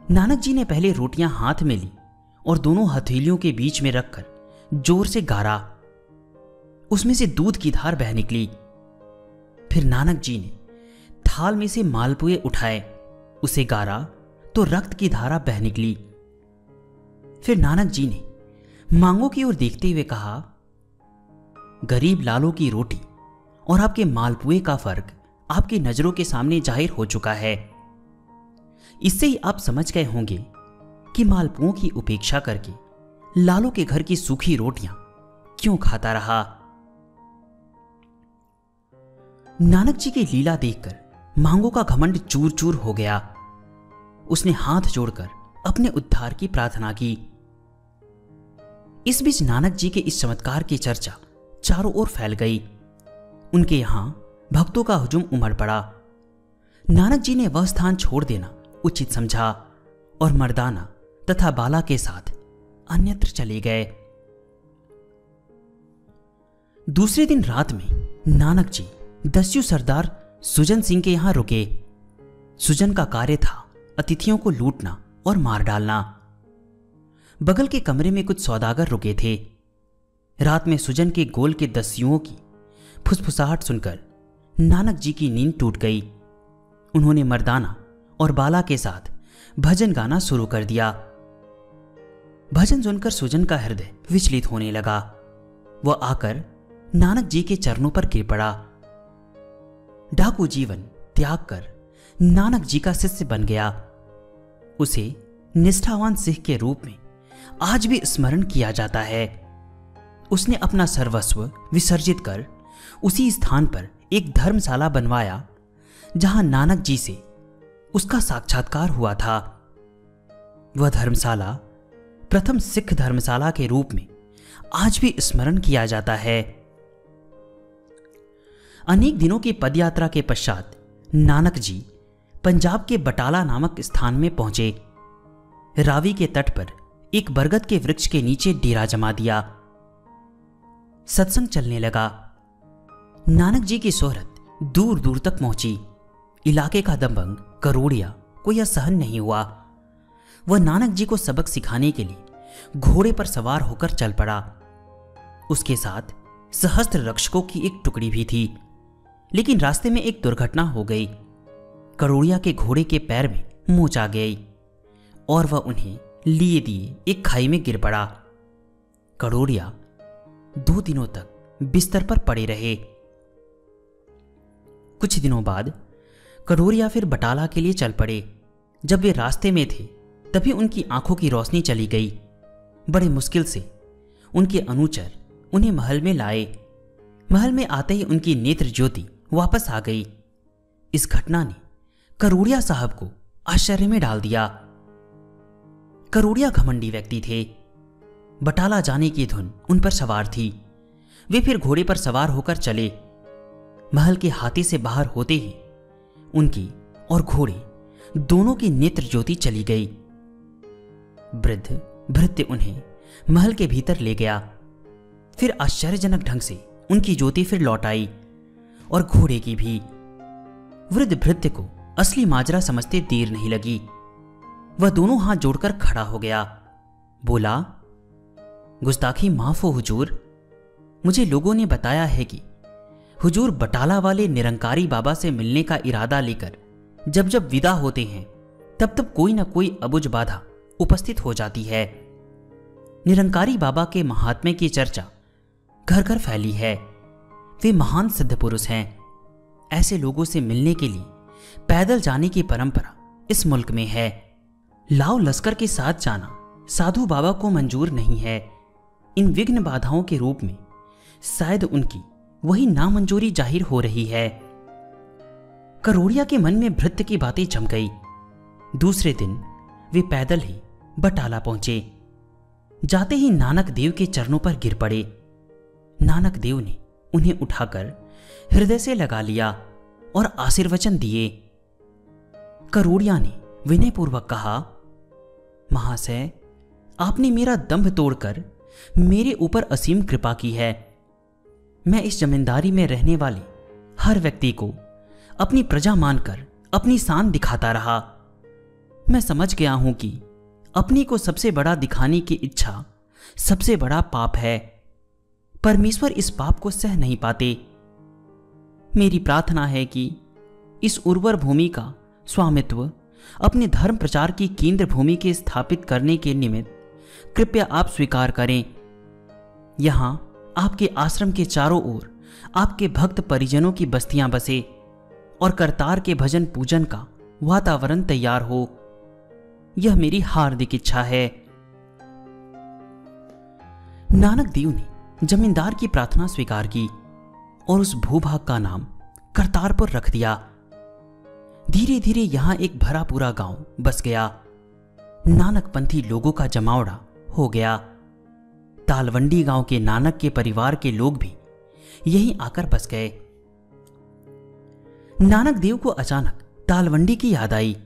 S1: नानक जी ने पहले रोटियां हाथ में ली और दोनों हथेलियों के बीच में रखकर जोर से गारा। उसमें से दूध की धार बह निकली। फिर नानक जी ने थाल में से मालपुए उठाए, उसे गारा तो रक्त की धारा बह निकली। फिर नानक जी ने मांगो की ओर देखते हुए कहा, गरीब लालो की रोटी और आपके मालपुए का फर्क आपकी नजरों के सामने जाहिर हो चुका है। इससे ही आप समझ गए होंगे कि मालपुओं की उपेक्षा करके लालो के घर की सूखी रोटियां क्यों खाता रहा। नानक जी की लीला देखकर मांगो का घमंड चूर चूर हो गया। उसने हाथ जोड़कर अपने उद्धार की प्रार्थना की। इस बीच नानक जी के इस चमत्कार की चर्चा चारों ओर फैल गई। उनके यहां भक्तों का हुजूम उमड़ पड़ा। नानक जी ने वह स्थान छोड़ देना उचित समझा और मर्दाना तथा बाला के साथ अन्यत्र चले गए। दूसरे दिन रात में नानक जी दस्यु सरदार सुजन सिंह के यहां रुके। सुजन का कार्य था अतिथियों को लूटना और मार डालना। बगल के कमरे में कुछ सौदागर रुके थे। रात में सुजन के गोल के दस्युओं की फुसफुसाहट सुनकर नानक जी की नींद टूट गई। उन्होंने मर्दाना और बाला के साथ भजन गाना शुरू कर दिया। भजन सुनकर सुजन का हृदय विचलित होने लगा। वह आकर नानक जी के चरणों पर गिर पड़ा। डाकू जीवन त्याग कर नानक जी का शिष्य बन गया। उसे निष्ठावान सिख के रूप में आज भी स्मरण किया जाता है। उसने अपना सर्वस्व विसर्जित कर उसी स्थान पर एक धर्मशाला बनवाया जहां नानक जी से उसका साक्षात्कार हुआ था। वह धर्मशाला प्रथम सिख धर्मशाला के रूप में आज भी स्मरण किया जाता है। अनेक दिनों की पदयात्रा के पश्चात नानक जी पंजाब के बटाला नामक स्थान में पहुंचे। रावी के तट पर एक बरगद के वृक्ष के नीचे डेरा जमा दिया। सत्संग चलने लगा। नानक जी की शोहरत दूर दूर तक पहुंची। इलाके का दबंग करोड़िया को यह सहन नहीं हुआ। वह नानक जी को सबक सिखाने के लिए घोड़े पर सवार होकर चल पड़ा। उसके साथ सहस्त्र रक्षकों की एक टुकड़ी भी थी। लेकिन रास्ते में एक दुर्घटना हो गई। करोड़िया के घोड़े के पैर में मोच आ गई और वह उन्हें लिए दिए एक खाई में गिर पड़ा। करोड़िया 2 दिनों तक बिस्तर पर पड़े रहे। कुछ दिनों बाद करोड़िया फिर बटाला के लिए चल पड़े। जब वे रास्ते में थे तभी उनकी आंखों की रोशनी चली गई। बड़े मुश्किल से उनके अनुचर उन्हें महल में लाए। महल में आते ही उनकी नेत्र ज्योति वापस आ गई। इस घटना ने करोड़िया साहब को आश्चर्य में डाल दिया। करोड़िया घमंडी व्यक्ति थे। बटाला जाने की धुन उन पर सवार थी। वे फिर घोड़े पर सवार होकर चले। महल के हाथी से बाहर होते ही उनकी और घोड़े दोनों की नेत्र ज्योति चली गई। वृद्ध भृत्य उन्हें महल के भीतर ले गया। फिर आश्चर्यजनक ढंग से उनकी ज्योति फिर लौट आई और घोड़े की भी। वृद्ध भृत्य को असली माजरा समझते देर नहीं लगी। वह दोनों हाथ जोड़कर खड़ा हो गया। बोला, गुस्ताखी माफ हो हुजूर। मुझे लोगों ने बताया है कि हुजूर बटाला वाले निरंकारी बाबा से मिलने का इरादा लेकर जब जब विदा होते हैं तब तब कोई ना कोई अबुझ बाधा उपस्थित हो जाती है। निरंकारी बाबा के महात्म्य की चर्चा घर घर फैली है। वे महान सिद्ध पुरुष हैं। ऐसे लोगों से मिलने के लिए पैदल जाने की परंपरा इस मुल्क में है। लाव लश्कर के साथ जाना साधु बाबा को मंजूर नहीं है। इन विघ्न बाधाओं के रूप में शायद उनकी वही नामंजूरी जाहिर हो रही है। करोड़िया के मन में भृत्य की बातें जम गई। दूसरे दिन वे पैदल ही बटाला पहुंचे। जाते ही नानक देव के चरणों पर गिर पड़े। नानक देव ने उन्हें उठाकर हृदय से लगा लिया और आशीर्वचन दिए। करोड़िया ने विनयपूर्वक कहा, महाशय, आपने मेरा दंभ तोड़कर मेरे ऊपर असीम कृपा की है। मैं इस जमींदारी में रहने वाले हर व्यक्ति को अपनी प्रजा मानकर अपनी शान दिखाता रहा। मैं समझ गया हूं कि अपनी को सबसे बड़ा दिखाने की इच्छा सबसे बड़ा पाप है। परमेश्वर इस पाप को सह नहीं पाते। मेरी प्रार्थना है कि इस उर्वर भूमि का स्वामित्व अपने धर्म प्रचार की केंद्र भूमि के स्थापित करने के निमित्त कृपया आप स्वीकार करें। यहां आपके आश्रम के चारों ओर आपके भक्त परिजनों की बस्तियां बसे और करतार के भजन पूजन का वातावरण तैयार हो। यह मेरी हार्दिक इच्छा है। नानक देव ने जमींदार की प्रार्थना स्वीकार की और उस भूभाग का नाम करतारपुर रख दिया। धीरे धीरे यहां एक भरा पूरा गांव बस गया। नानकपंथी लोगों का जमावड़ा हो गया। तालवंडी गांव के नानक के परिवार के लोग भी यहीं आकर बस गए। नानक देव को अचानक तालवंडी की याद आई।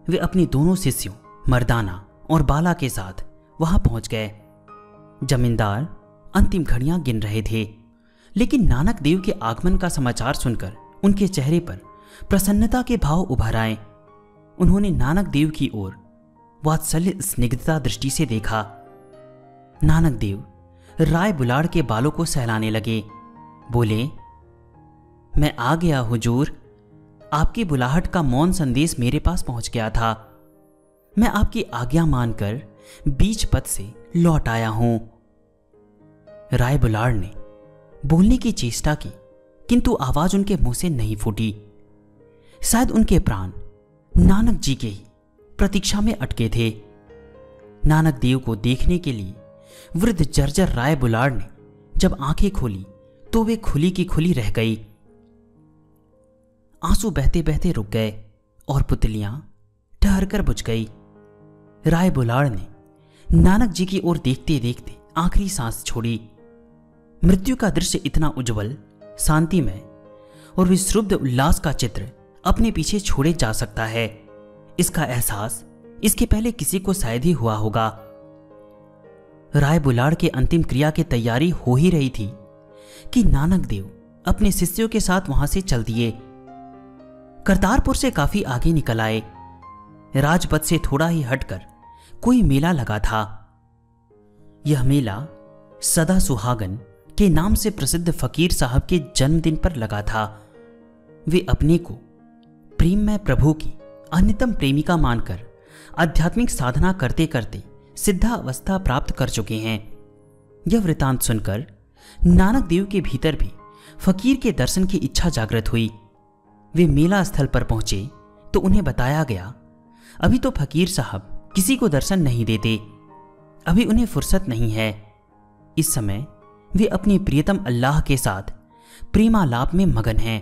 S1: वे अपने दोनों शिष्यों मर्दाना और बाला के साथ वहां पहुंच गए। जमींदार अंतिम घड़ियां गिन रहे थे, लेकिन नानक देव के आगमन का समाचार सुनकर उनके चेहरे पर प्रसन्नता के भाव उभर आए। उन्होंने नानक देव की ओर वात्सल्य स्निग्धता दृष्टि से देखा। नानक देव राय बुलाड़ के बालों को सहलाने लगे। बोले, मैं आ गया हुजूर। आपकी बुलाहट का मौन संदेश मेरे पास पहुंच गया था। मैं आपकी आज्ञा मानकर बीच पथ से लौट आया हूं। राय बुलाड़ ने बोलने की चेष्टा की, किंतु आवाज उनके मुंह से नहीं फूटी। शायद उनके प्राण नानक जी के ही प्रतीक्षा में अटके थे। नानक देव को देखने के लिए वृद्ध जर्जर राय बुलाड़ ने जब आंखें खोली तो वे खुली की खुली रह गई। आंसू बहते बहते रुक गए और पुतलियां ठहर कर बुझ गई। राय बुलाड़ ने नानक जी की ओर देखते देखते आखिरी सांस छोड़ी। मृत्यु का दृश्य इतना उज्जवल, शांतिमय और विश्रुब्ध उल्लास का चित्र अपने पीछे छोड़े जा सकता है, इसका एहसास इसके पहले किसी को शायद ही हुआ होगा। राय बुलाड़ के अंतिम क्रिया की तैयारी हो ही रही थी कि नानक देव अपने शिष्यों के साथ वहां से चल दिए। करतारपुर से काफी आगे निकल आए। राजपथ से थोड़ा ही हटकर कोई मेला लगा था। यह मेला सदा सुहागन के नाम से प्रसिद्ध फकीर साहब के जन्मदिन पर लगा था। वे अपने को प्रेममय प्रभु की अन्यतम प्रेमिका मानकर आध्यात्मिक साधना करते करते सिद्धा अवस्था प्राप्त कर चुके हैं। यह वृतांत सुनकर नानक देव के भीतर भी फकीर के दर्शन की इच्छा जागृत हुई। वे मेला स्थल पर पहुंचे तो उन्हें बताया गया, अभी तो फकीर साहब किसी को दर्शन नहीं देते, अभी उन्हें फुर्सत नहीं है। इस समय वे अपने प्रियतम अल्लाह के साथ प्रेमालाप में मगन हैं।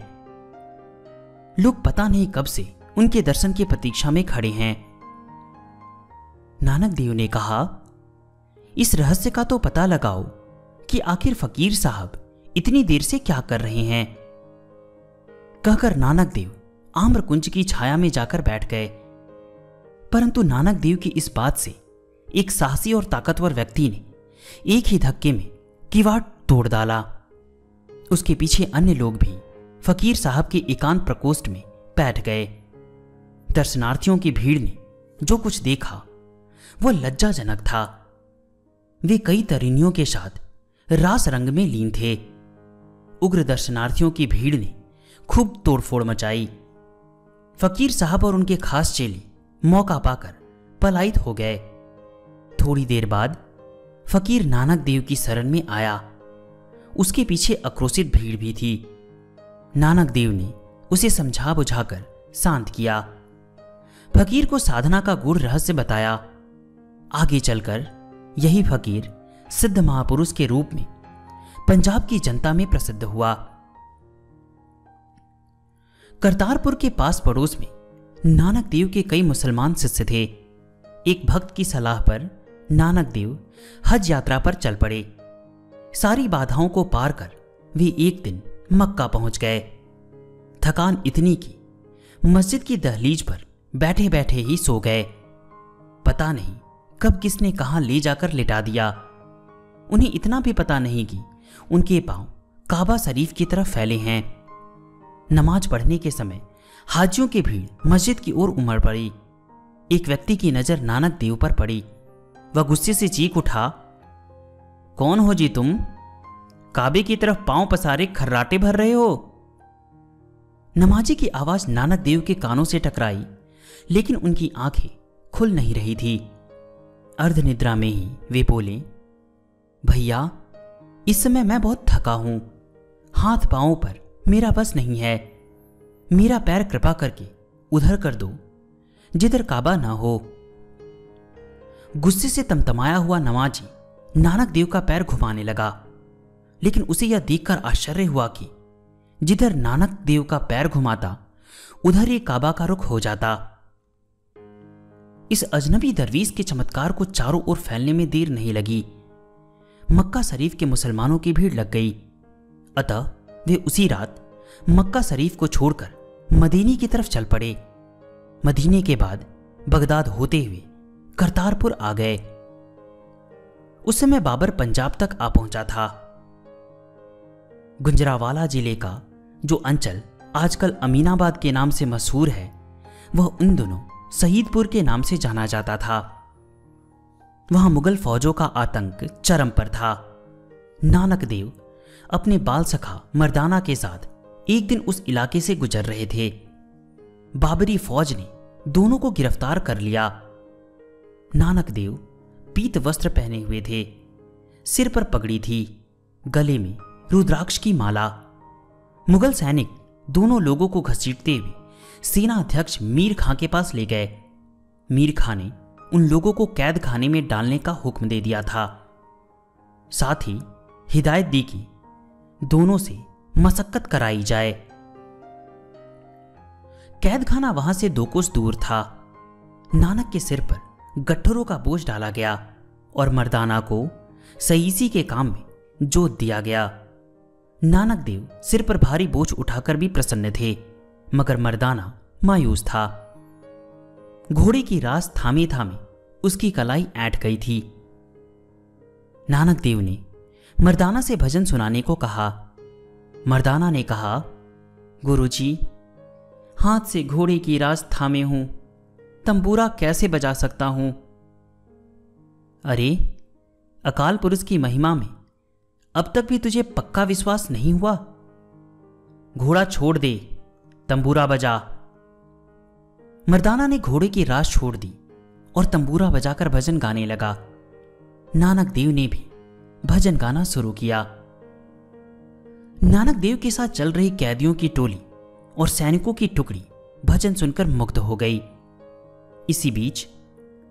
S1: लोग पता नहीं कब से उनके दर्शन की प्रतीक्षा में खड़े हैं। नानक देव ने कहा, इस रहस्य का तो पता लगाओ कि आखिर फकीर साहब इतनी देर से क्या कर रहे हैं। कहकर नानक देव आम्रकुंज की छाया में जाकर बैठ गए। परंतु नानक देव की इस बात से एक साहसी और ताकतवर व्यक्ति ने एक ही धक्के में किवाड़ तोड़ डाला। उसके पीछे अन्य लोग भी फकीर साहब के एकांत प्रकोष्ठ में बैठ गए। दर्शनार्थियों की भीड़ ने जो कुछ देखा वह लज्जाजनक था। वे कई तरीनियों के साथ रास रंग में लीन थे। उग्र दर्शनार्थियों की भीड़ ने खूब तोड़फोड़ मचाई। फकीर साहब और उनके खास चेले मौका पाकर पलायित हो गए। थोड़ी देर बाद फकीर नानक देव की शरण में आया। उसके पीछे आक्रोशित भीड़ भी थी। नानक देव ने उसे समझा बुझाकर शांत किया। फकीर को साधना का गूढ़ रहस्य बताया। आगे चलकर यही फकीर सिद्ध महापुरुष के रूप में पंजाब की जनता में प्रसिद्ध हुआ। करतारपुर के पास पड़ोस में नानक देव के कई मुसलमान शिष्य थे। एक भक्त की सलाह पर नानक देव हज यात्रा पर चल पड़े। सारी बाधाओं को पार कर वे एक दिन मक्का पहुंच गए। थकान इतनी कि मस्जिद की दहलीज पर बैठे बैठे ही सो गए। पता नहीं कब किसने कहां ले जाकर लिटा दिया। उन्हें इतना भी पता नहीं कि उनके पांव काबा शरीफ की तरफ फैले हैं। नमाज पढ़ने के समय हाजियों की भीड़ मस्जिद की ओर उमड़ पड़ी। एक व्यक्ति की नजर नानक देव पर पड़ी। वह गुस्से से चीख उठा, कौन हो जी तुम? काबे की तरफ पांव पसारे खर्राटे भर रहे हो? नमाजी की आवाज नानक देव के कानों से टकराई, लेकिन उनकी आंखें खुल नहीं रही थी। अर्धनिद्रा में ही वे बोले, भैया इस समय मैं बहुत थका हूं। हाथ पांवों पर मेरा बस नहीं है। मेरा पैर कृपा करके उधर कर दो जिधर काबा ना हो। गुस्से से तमतमाया हुआ नमाजी नानक देव का पैर घुमाने लगा, लेकिन उसे यह देखकर आश्चर्य हुआ कि जिधर नानक देव का पैर घुमाता उधर ही काबा का रुख हो जाता। इस अजनबी दरवीश के चमत्कार को चारों ओर फैलने में देर नहीं लगी। मक्का शरीफ के मुसलमानों की भीड़ लग गई। अतः वे उसी रात मक्का शरीफ को छोड़कर मदीने की तरफ चल पड़े। मदीने के बाद बगदाद होते हुए करतारपुर आ गए। उस समय बाबर पंजाब तक आ पहुंचा था। गुजरांवाला जिले का जो अंचल आजकल अमीनाबाद के नाम से मशहूर है, वह उन दिनों शहीदपुर के नाम से जाना जाता था। वहां मुगल फौजों का आतंक चरम पर था। नानक देव अपने बाल सखा मर्दाना के साथ एक दिन उस इलाके से गुजर रहे थे। बाबरी फौज ने दोनों को गिरफ्तार कर लिया। नानक देव पीत वस्त्र पहने हुए थे, सिर पर पगड़ी थी, गले में रुद्राक्ष की माला। मुगल सैनिक दोनों लोगों को घसीटते हुए सेना अध्यक्ष मीर खां के पास ले गए। मीर खां ने उन लोगों को कैद खाने में डालने का हुक्म दे दिया था। साथ ही हिदायत दी कि दोनों से मशक्कत कराई जाए। कैद खाना वहां से 2 कोस दूर था। नानक के सिर पर गट्ठरों का बोझ डाला गया और मर्दाना को सईसी के काम में जोत दिया गया। नानक देव सिर पर भारी बोझ उठाकर भी प्रसन्न थे, मगर मर्दाना मायूस था। घोड़े की रास थामे थामे उसकी कलाई ऐंठ गई थी। नानक देव ने मर्दाना से भजन सुनाने को कहा। मर्दाना ने कहा, गुरुजी, हाथ से घोड़े की रास थामे हूं, तंबूरा कैसे बजा सकता हूं? अरे, अकाल पुरुष की महिमा में अब तक भी तुझे पक्का विश्वास नहीं हुआ? घोड़ा छोड़ दे, तंबूरा बजा। मर्दाना ने घोड़े की रास छोड़ दी और तंबूरा बजाकर भजन गाने लगा। नानक देव ने भी भजन गाना शुरू किया। नानक देव के साथ चल रही कैदियों की टोली और सैनिकों की टुकड़ी भजन सुनकर मुग्ध हो गई। इसी बीच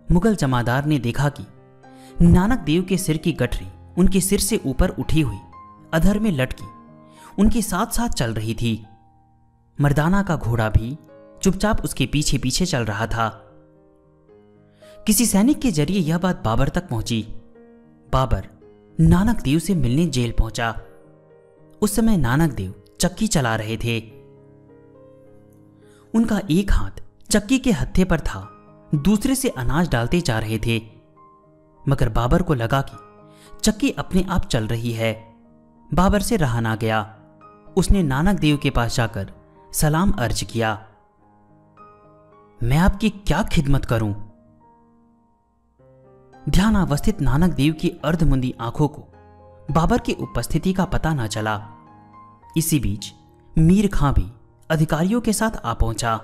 S1: मुगल जमादार ने देखा कि नानक देव के सिर की गठरी उनके सिर से ऊपर उठी हुई अधर में लटकी उनके साथ साथ चल रही थी। मर्दाना का घोड़ा भी चुपचाप उसके पीछे पीछे चल रहा था। किसी सैनिक के जरिए यह बात बाबर तक पहुंची। बाबर नानक देव से मिलने जेल पहुंचा। उस समय नानक देव चक्की चला रहे थे। उनका एक हाथ चक्की के हत्थे पर था, दूसरे से अनाज डालते जा रहे थे। मगर बाबर को लगा कि चक्की अपने आप चल रही है। बाबर से रहा ना गया। उसने नानक देव के पास जाकर सलाम अर्ज किया। मैं आपकी क्या खिदमत करूं? ध्यानावस्थित नानक देव की अर्धमुंदी आंखों को बाबर की उपस्थिति का पता न चला। इसी बीच मीर खां भी अधिकारियों के साथ आ पहुंचा।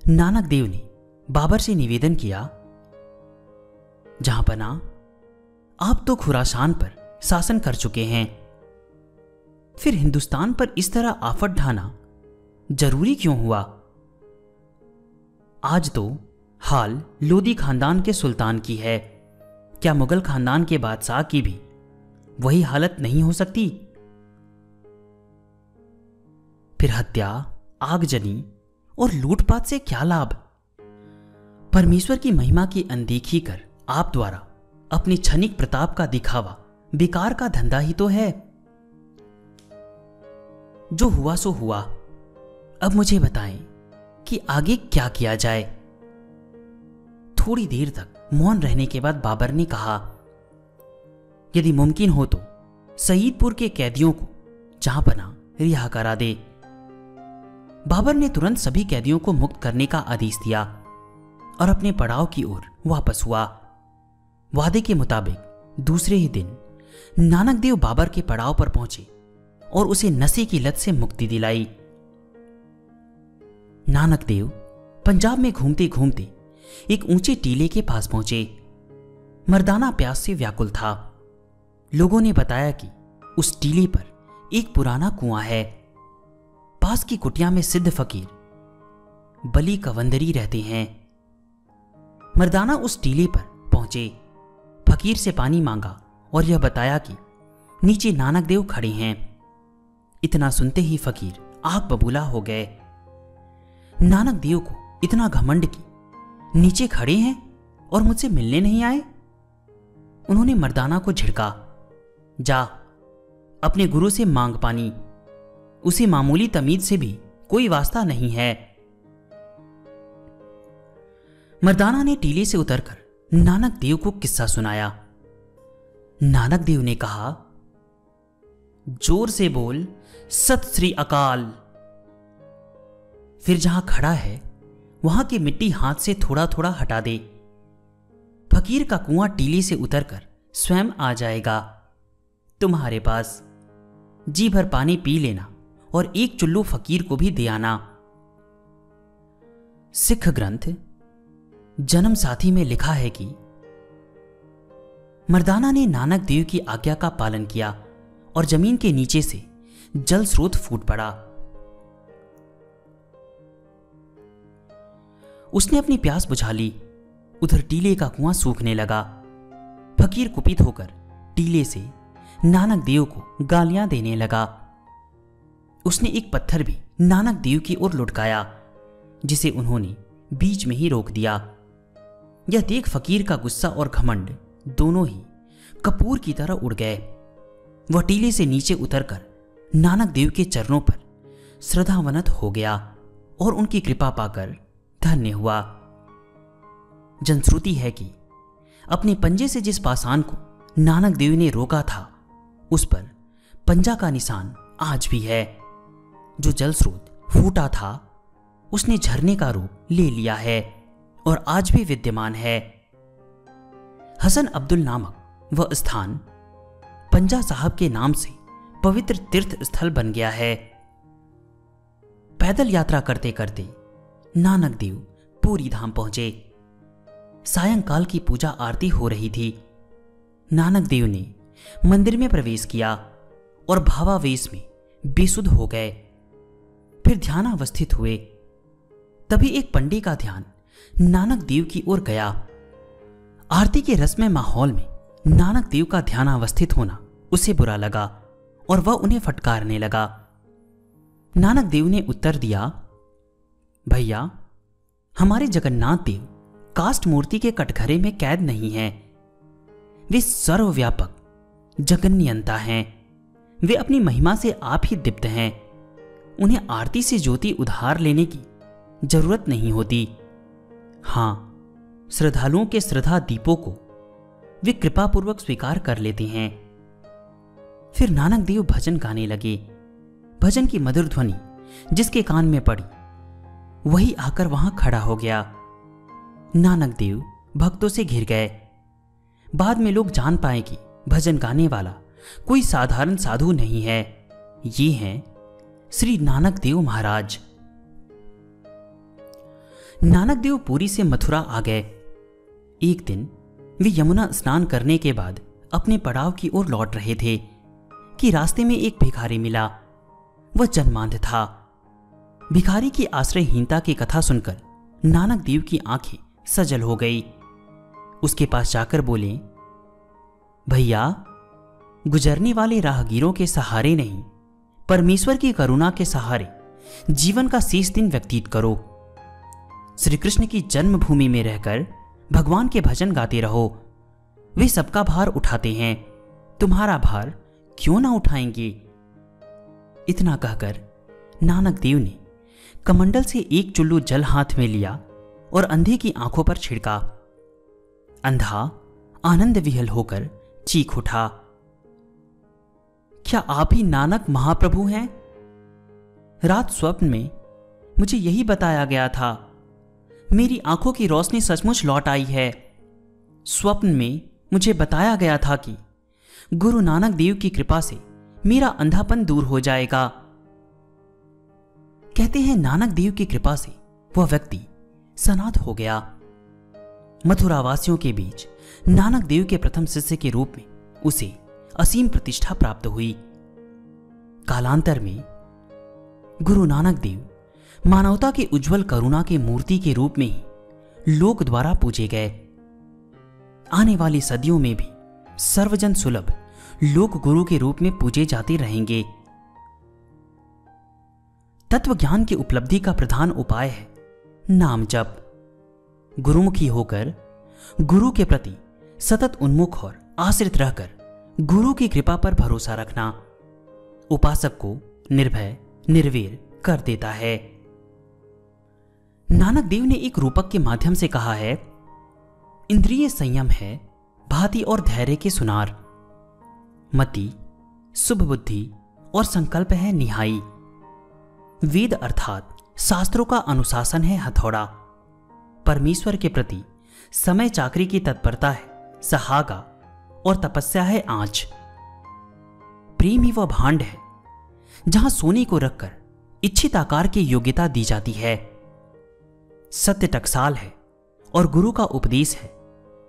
S1: नानक देव ने बाबर से निवेदन किया, जहांपना, आप तो खुरासान पर शासन कर चुके हैं, फिर हिंदुस्तान पर इस तरह आफत ढाना जरूरी क्यों हुआ? आज तो हाल लोदी खानदान के सुल्तान की है, क्या मुगल खानदान के बादशाह की भी वही हालत नहीं हो सकती? फिर हत्या, आगजनी और लूटपाट से क्या लाभ? परमेश्वर की महिमा की अनदेखी कर आप द्वारा अपने क्षणिक प्रताप का दिखावा बेकार का धंधा ही तो है। जो हुआ सो हुआ। अब मुझे बताएं कि आगे क्या किया जाए। थोड़ी देर तक मौन रहने के बाद बाबर ने कहा, यदि मुमकिन हो तो सईदपुर के कैदियों को जहांपना रिहा करा दे। बाबर ने तुरंत सभी कैदियों को मुक्त करने का आदेश दिया और अपने पड़ाव की ओर वापस हुआ। वादे के मुताबिक दूसरे ही दिन नानक देव बाबर के पड़ाव पर पहुंचे और उसे नशे की लत से मुक्ति दिलाई। नानक देव पंजाब में घूमते घूमते एक ऊंचे टीले के पास पहुंचे। मर्दाना प्यास से व्याकुल था। लोगों ने बताया कि उस टीले पर एक पुराना कुआं है। पास की कुटिया में सिद्ध फकीर बली कवंदरी रहते हैं। मर्दाना उस टीले पर पहुंचे, फकीर से पानी मांगा और यह बताया कि नीचे नानक देव खड़े हैं। इतना सुनते ही फकीर आग बबूला हो गए। नानक देव को इतना घमंड कि नीचे खड़े हैं और मुझसे मिलने नहीं आए। उन्होंने मर्दाना को झिड़का, जा अपने गुरु से मांग पानी, उसे मामूली तमीज से भी कोई वास्ता नहीं है। मर्दाना ने टीले से उतरकर नानक देव को किस्सा सुनाया। नानक देव ने कहा, जोर से बोल, सत श्री अकाल। फिर जहां खड़ा है वहां की मिट्टी हाथ से थोड़ा थोड़ा हटा दे। फकीर का कुआं टीले से उतरकर स्वयं आ जाएगा तुम्हारे पास। जी भर पानी पी लेना और एक चुल्लू फकीर को भी दे आना। सिख ग्रंथ जन्म साथी में लिखा है कि मर्दाना ने नानक देव की आज्ञा का पालन किया और जमीन के नीचे से जल स्रोत फूट पड़ा। उसने अपनी प्यास बुझा ली। उधर टीले का कुआं सूखने लगा। फकीर कुपित होकर टीले से नानक देव को गालियां देने लगा। उसने एक पत्थर भी नानक देव की ओर लुढ़काया, जिसे उन्होंने बीच में ही रोक दिया। यह देख फकीर का गुस्सा और घमंड दोनों ही कपूर की तरह उड़ गए। वह टीले से नीचे उतरकर नानक देव के चरणों पर श्रद्धावनत हो गया और उनकी कृपा पाकर धन्य हुआ। जनश्रुति है कि अपने पंजे से जिस पाषाण को नानक देव ने रोका था, उस पर पंजा का निशान आज भी है। जो जल स्रोत फूटा था उसने झरने का रूप ले लिया है और आज भी विद्यमान है। हसन अब्दुल नामक वह स्थान पंजा साहब के नाम से पवित्र तीर्थ स्थल बन गया है। पैदल यात्रा करते करते नानक देव पूरी धाम पहुंचे। सायंकाल की पूजा आरती हो रही थी। नानक देव ने मंदिर में प्रवेश किया और भावावेश में बेसुध हो गए। फिर ध्यानावस्थित हुए। तभी एक पंडे का ध्यान नानक देव की ओर गया। आरती के रसमय माहौल में नानक देव का ध्यानावस्थित होना उसे बुरा लगा और वह उन्हें फटकारने लगा। नानक देव ने उत्तर दिया, भैया, हमारे जगन्नाथ देव काष्ठ मूर्ति के कटघरे में कैद नहीं हैं। वे सर्वव्यापक जगन्नियंता हैं। वे अपनी महिमा से आप ही दीप्त हैं। उन्हें आरती से ज्योति उधार लेने की जरूरत नहीं होती। हां, श्रद्धालुओं के श्रद्धा दीपों को वे कृपापूर्वक स्वीकार कर लेते हैं। फिर नानक देव भजन गाने लगे। भजन की मधुर ध्वनि जिसके कान में पड़ी वही आकर वहां खड़ा हो गया। नानक देव भक्तों से घिर गए। बाद में लोग जान पाए कि भजन गाने वाला कोई साधारण साधु नहीं है, ये हैं श्री नानक देव महाराज। नानक देव पुरी से मथुरा आ गए। एक दिन वे यमुना स्नान करने के बाद अपने पड़ाव की ओर लौट रहे थे कि रास्ते में एक भिखारी मिला। वह जन्मांध था। भिखारी की आश्रयहीनता की कथा सुनकर नानक देव की आंखें सजल हो गई। उसके पास जाकर बोले, भैया, गुजरने वाले राहगीरों के सहारे नहीं, परमेश्वर की करुणा के सहारे जीवन का शेष दिन व्यतीत करो। श्री कृष्ण की जन्मभूमि में रहकर भगवान के भजन गाते रहो। वे सबका भार उठाते हैं, तुम्हारा भार क्यों ना उठाएंगे। इतना कहकर नानक देव ने कमंडल से एक चुल्लू जल हाथ में लिया और अंधे की आंखों पर छिड़का। अंधा आनंद विहल होकर चीख उठा, क्या आप ही नानक महाप्रभु हैं? रात स्वप्न में मुझे यही बताया गया था। मेरी आंखों की रोशनी सचमुच लौट आई है। स्वप्न में मुझे बताया गया था कि गुरु नानक देव की कृपा से मेरा अंधापन दूर हो जाएगा। कहते हैं नानक देव की कृपा से वह व्यक्ति सनाथ हो गया। मथुरा वासियों के बीच नानक देव के प्रथम शिष्य के रूप में उसे असीम प्रतिष्ठा प्राप्त हुई। कालांतर में गुरु नानक देव मानवता के उज्जवल करुणा के मूर्ति के रूप में ही लोक द्वारा पूजे गए। आने वाली सदियों में भी सर्वजन सुलभ लोक गुरु के रूप में पूजे जाते रहेंगे। तत्व ज्ञान की उपलब्धि का प्रधान उपाय है नाम जप। गुरुमुखी होकर गुरु के प्रति सतत उन्मुख और आश्रित रहकर गुरु की कृपा पर भरोसा रखना उपासक को निर्भय निर्वीर कर देता है। नानक देव ने एक रूपक के माध्यम से कहा है, इंद्रिय संयम है भांति और धैर्य के सुनार, मति शुभ बुद्धि और संकल्प है निहाई। वेद अर्थात शास्त्रों का अनुशासन है हथौड़ा, परमेश्वर के प्रति समय चाकरी की तत्परता है सहागा और तपस्या है आंच। प्रेम ही वह भांड है जहां सोने को रखकर इच्छित आकार की योग्यता दी जाती है। सत्य टकसाल है और गुरु का उपदेश है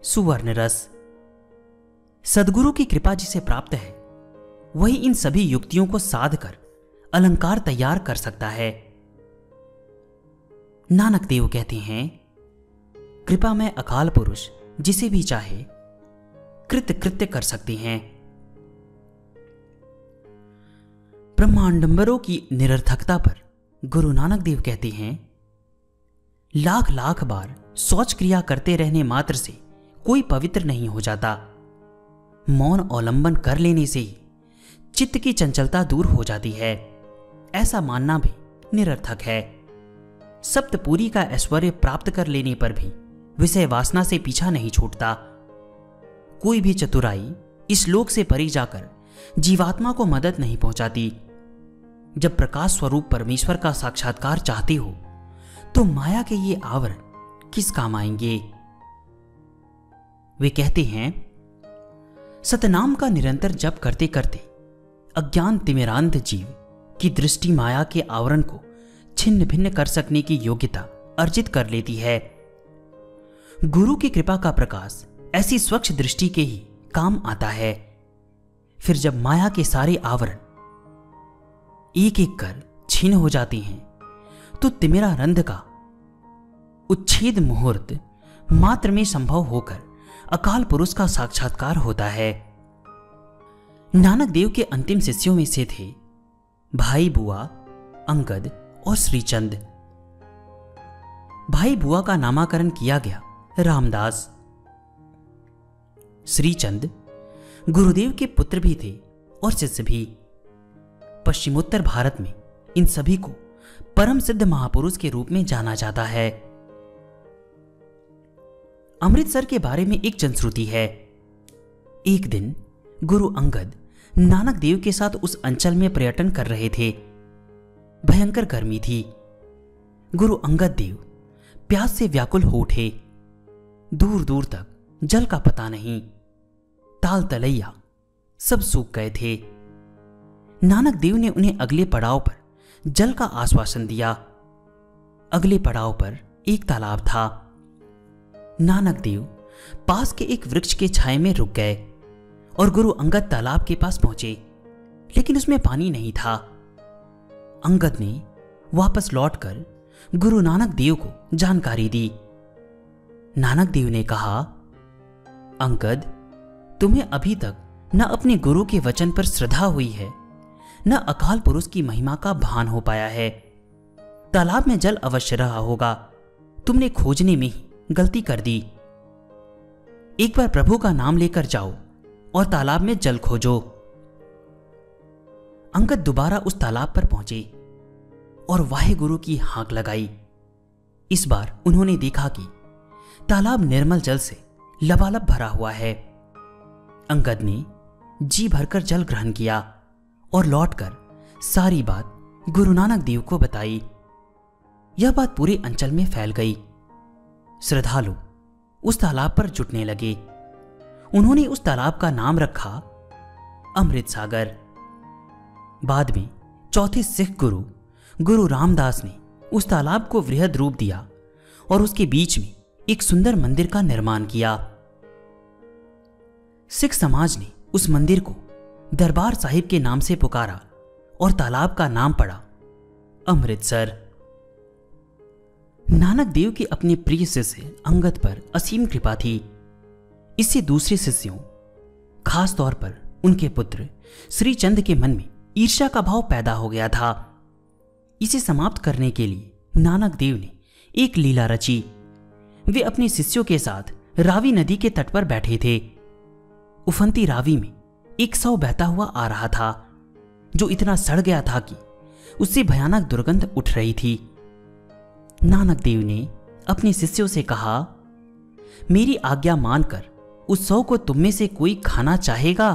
S1: सुवर्ण रस। सदगुरु की कृपा जिसे प्राप्त है वही इन सभी युक्तियों को साध कर अलंकार तैयार कर सकता है। नानक देव कहते हैं, कृपा में अकाल पुरुष जिसे भी चाहे कृत्य कृत्य कर सकते हैं। ब्रह्मांडंबरों की निरर्थकता पर गुरु नानक देव कहते हैं, लाख लाख बार शौच क्रिया करते रहने मात्र से कोई पवित्र नहीं हो जाता। मौन अवलंबन कर लेने से ही चित्त की चंचलता दूर हो जाती है। ऐसा मानना भी निरर्थक है। सप्तपुरी का ऐश्वर्य प्राप्त कर लेने पर भी विषय वासना से पीछा नहीं छूटता। कोई भी चतुराई इस लोक से परे जाकर जीवात्मा को मदद नहीं पहुंचाती। जब प्रकाश स्वरूप परमेश्वर का साक्षात्कार चाहते हो तो माया के ये आवरण किस काम आएंगे। वे कहते हैं, सतनाम का निरंतर जप करते करते अज्ञान तिमिरांध जीव की दृष्टि माया के आवरण को छिन्न भिन्न कर सकने की योग्यता अर्जित कर लेती है। गुरु की कृपा का प्रकाश ऐसी स्वच्छ दृष्टि के ही काम आता है। फिर जब माया के सारे आवरण एक एक कर छीन हो जाते हैं तो तिमिरा रंध का उच्छेद मुहूर्त मात्र में संभव होकर अकाल पुरुष का साक्षात्कार होता है। नानक देव के अंतिम शिष्यों में से थे भाई बुआ, अंगद और श्रीचंद। भाई बुआ का नामकरण किया गया रामदास। श्रीचंद गुरुदेव के पुत्र भी थे और शिष्य भी। पश्चिमोत्तर भारत में इन सभी को परम सिद्ध महापुरुष के रूप में जाना जाता है। अमृतसर के बारे में एक जनश्रुति है। एक दिन गुरु अंगद नानक देव के साथ उस अंचल में पर्यटन कर रहे थे। भयंकर गर्मी थी। गुरु अंगद देव प्यास से व्याकुल हो उठे। दूर दूर तक जल का पता नहीं। ताल तलैया सब सूख गए थे। नानक देव ने उन्हें अगले पड़ाव पर जल का आश्वासन दिया। अगले पड़ाव पर एक तालाब था। नानक देव पास के एक वृक्ष के छाए में रुक गए और गुरु अंगद तालाब के पास पहुंचे, लेकिन उसमें पानी नहीं था। अंगद ने वापस लौटकर गुरु नानक देव को जानकारी दी। नानक देव ने कहा, अंगद, तुम्हें अभी तक न अपने गुरु के वचन पर श्रद्धा हुई है, न अकाल पुरुष की महिमा का भान हो पाया है। तालाब में जल अवश्य रहा होगा, तुमने खोजने में ही गलती कर दी। एक बार प्रभु का नाम लेकर जाओ और तालाब में जल खोजो। अंगद दोबारा उस तालाब पर पहुंचे और वाहे गुरु की हाक लगाई। इस बार उन्होंने देखा कि तालाब निर्मल जल से लबालब भरा हुआ है। अंगद ने जी भरकर जल ग्रहण किया और लौटकर सारी बात गुरु नानक देव को बताई। यह बात पूरे अंचल में फैल गई। श्रद्धालु उस तालाब पर जुटने लगे। उन्होंने उस तालाब का नाम रखा अमृत सागर। बाद में चौथे सिख गुरु गुरु रामदास ने उस तालाब को वृहद रूप दिया और उसके बीच में एक सुंदर मंदिर का निर्माण किया। सिख समाज ने उस मंदिर को दरबार साहिब के नाम से पुकारा और तालाब का नाम पड़ा अमृतसर। नानक देव के अपने प्रिय शिष्य अंगद पर असीम कृपा थी। इससे दूसरे शिष्यों, खास तौर पर उनके पुत्र श्रीचंद के मन में ईर्ष्या का भाव पैदा हो गया था। इसे समाप्त करने के लिए नानक देव ने एक लीला रची। वे अपने शिष्यों के साथ रावी नदी के तट पर बैठे थे। उफनती रावी में एक शव बहता हुआ आ रहा था, जो इतना सड़ गया था कि उससे भयानक दुर्गंध उठ रही थी। नानक देव ने अपने शिष्यों से कहा, मेरी आज्ञा मानकर उस शव को तुम में से कोई खाना चाहेगा?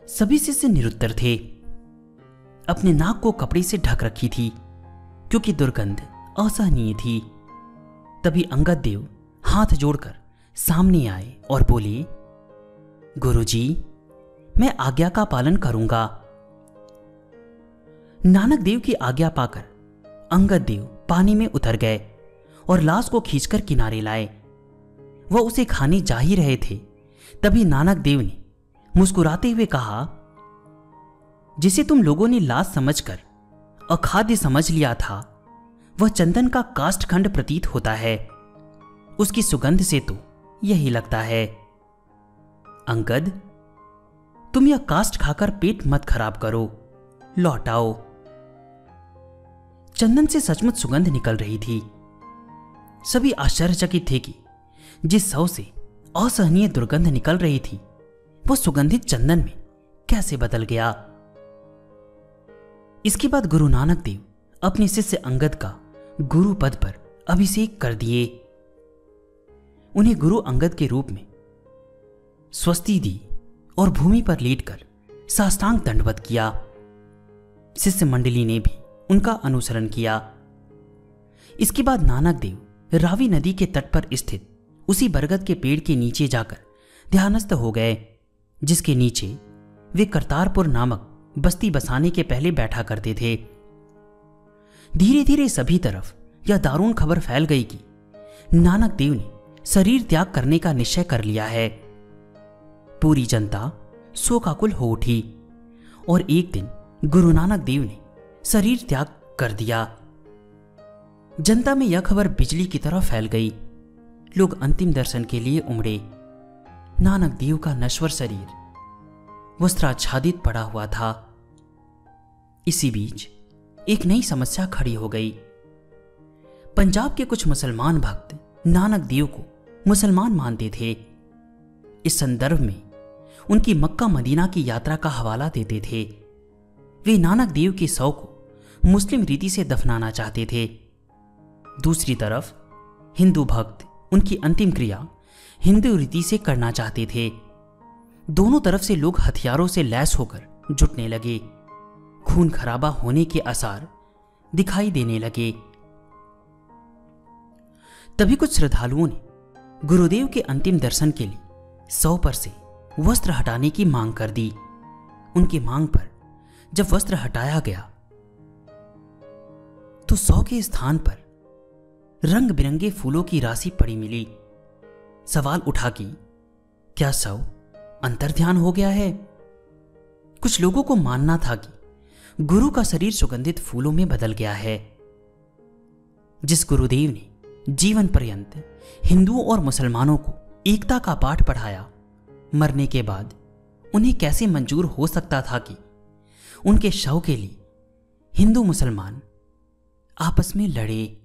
S1: सभी शिष्य निरुत्तर थे। अपने नाक को कपड़े से ढक रखी थी क्योंकि दुर्गंध असहनीय थी। तभी अंगद देव हाथ जोड़कर सामने आए और बोले, गुरुजी, मैं आज्ञा का पालन करूंगा। नानक देव की आज्ञा पाकर अंगद देव पानी में उतर गए और लाश को खींचकर किनारे लाए। वह उसे खाने जा ही रहे थे, तभी नानक देव ने मुस्कुराते हुए कहा, जिसे तुम लोगों ने लाश समझकर अखाद्य समझ लिया था, वह चंदन का काष्ठखंड प्रतीत होता है। उसकी सुगंध से तो यही लगता है। अंगद, तुम यह काष्ठ खाकर पेट मत खराब करो, लौट आओ। चंदन से सचमुच सुगंध निकल रही थी। सभी आश्चर्यचकित थे कि जिस शव से असहनीय दुर्गंध निकल रही थी, वो सुगंधित चंदन में कैसे बदल गया। इसके बाद गुरु नानक देव अपने शिष्य अंगद का गुरु पद पर अभिषेक कर दिए। उन्हें गुरु अंगद के रूप में स्वस्ति दी और भूमि पर लेटकर साष्टांग दंडवत किया। शिष्य मंडली ने भी उनका अनुसरण किया। इसके बाद नानक देव रावी नदी के तट पर स्थित उसी बरगद के पेड़ के नीचे जाकर ध्यानस्थ हो गए, जिसके नीचे वे करतारपुर नामक बस्ती बसाने के पहले बैठा करते थे। धीरे धीरे सभी तरफ यह दारुण खबर फैल गई कि नानक देव ने शरीर त्याग करने का निश्चय कर लिया है। पूरी जनता शोकाकुल हो उठी और एक दिन गुरु नानक देव ने शरीर त्याग कर दिया। जनता में यह खबर बिजली की तरह फैल गई। लोग अंतिम दर्शन के लिए उमड़े। नानक देव का नश्वर शरीर वस्त्राच्छादित पड़ा हुआ था। इसी बीच एक नई समस्या खड़ी हो गई। पंजाब के कुछ मुसलमान भक्त नानक देव को मुसलमान मानते थे। इस संदर्भ में उनकी मक्का मदीना की यात्रा का हवाला देते थे। वे नानक देव के शव को मुस्लिम रीति से दफनाना चाहते थे। दूसरी तरफ हिंदू भक्त उनकी अंतिम क्रिया हिंदू रीति से करना चाहते थे। दोनों तरफ से लोग हथियारों से लैस होकर जुटने लगे। खून खराबा होने के आसार दिखाई देने लगे। तभी कुछ श्रद्धालुओं ने गुरुदेव के अंतिम दर्शन के लिए शव पर से वस्त्र हटाने की मांग कर दी। उनकी मांग पर जब वस्त्र हटाया गया तो शव के स्थान पर रंग बिरंगे फूलों की राशि पड़ी मिली। सवाल उठा कि क्या शव अंतर्ध्यान हो गया है? कुछ लोगों को मानना था कि गुरु का शरीर सुगंधित फूलों में बदल गया है। जिस गुरुदेव ने जीवन पर्यंत हिंदुओं और मुसलमानों को एकता का पाठ पढ़ाया, मरने के बाद उन्हें कैसे मंजूर हो सकता था कि उनके शव के लिए हिंदू मुसलमान आपस में लड़े।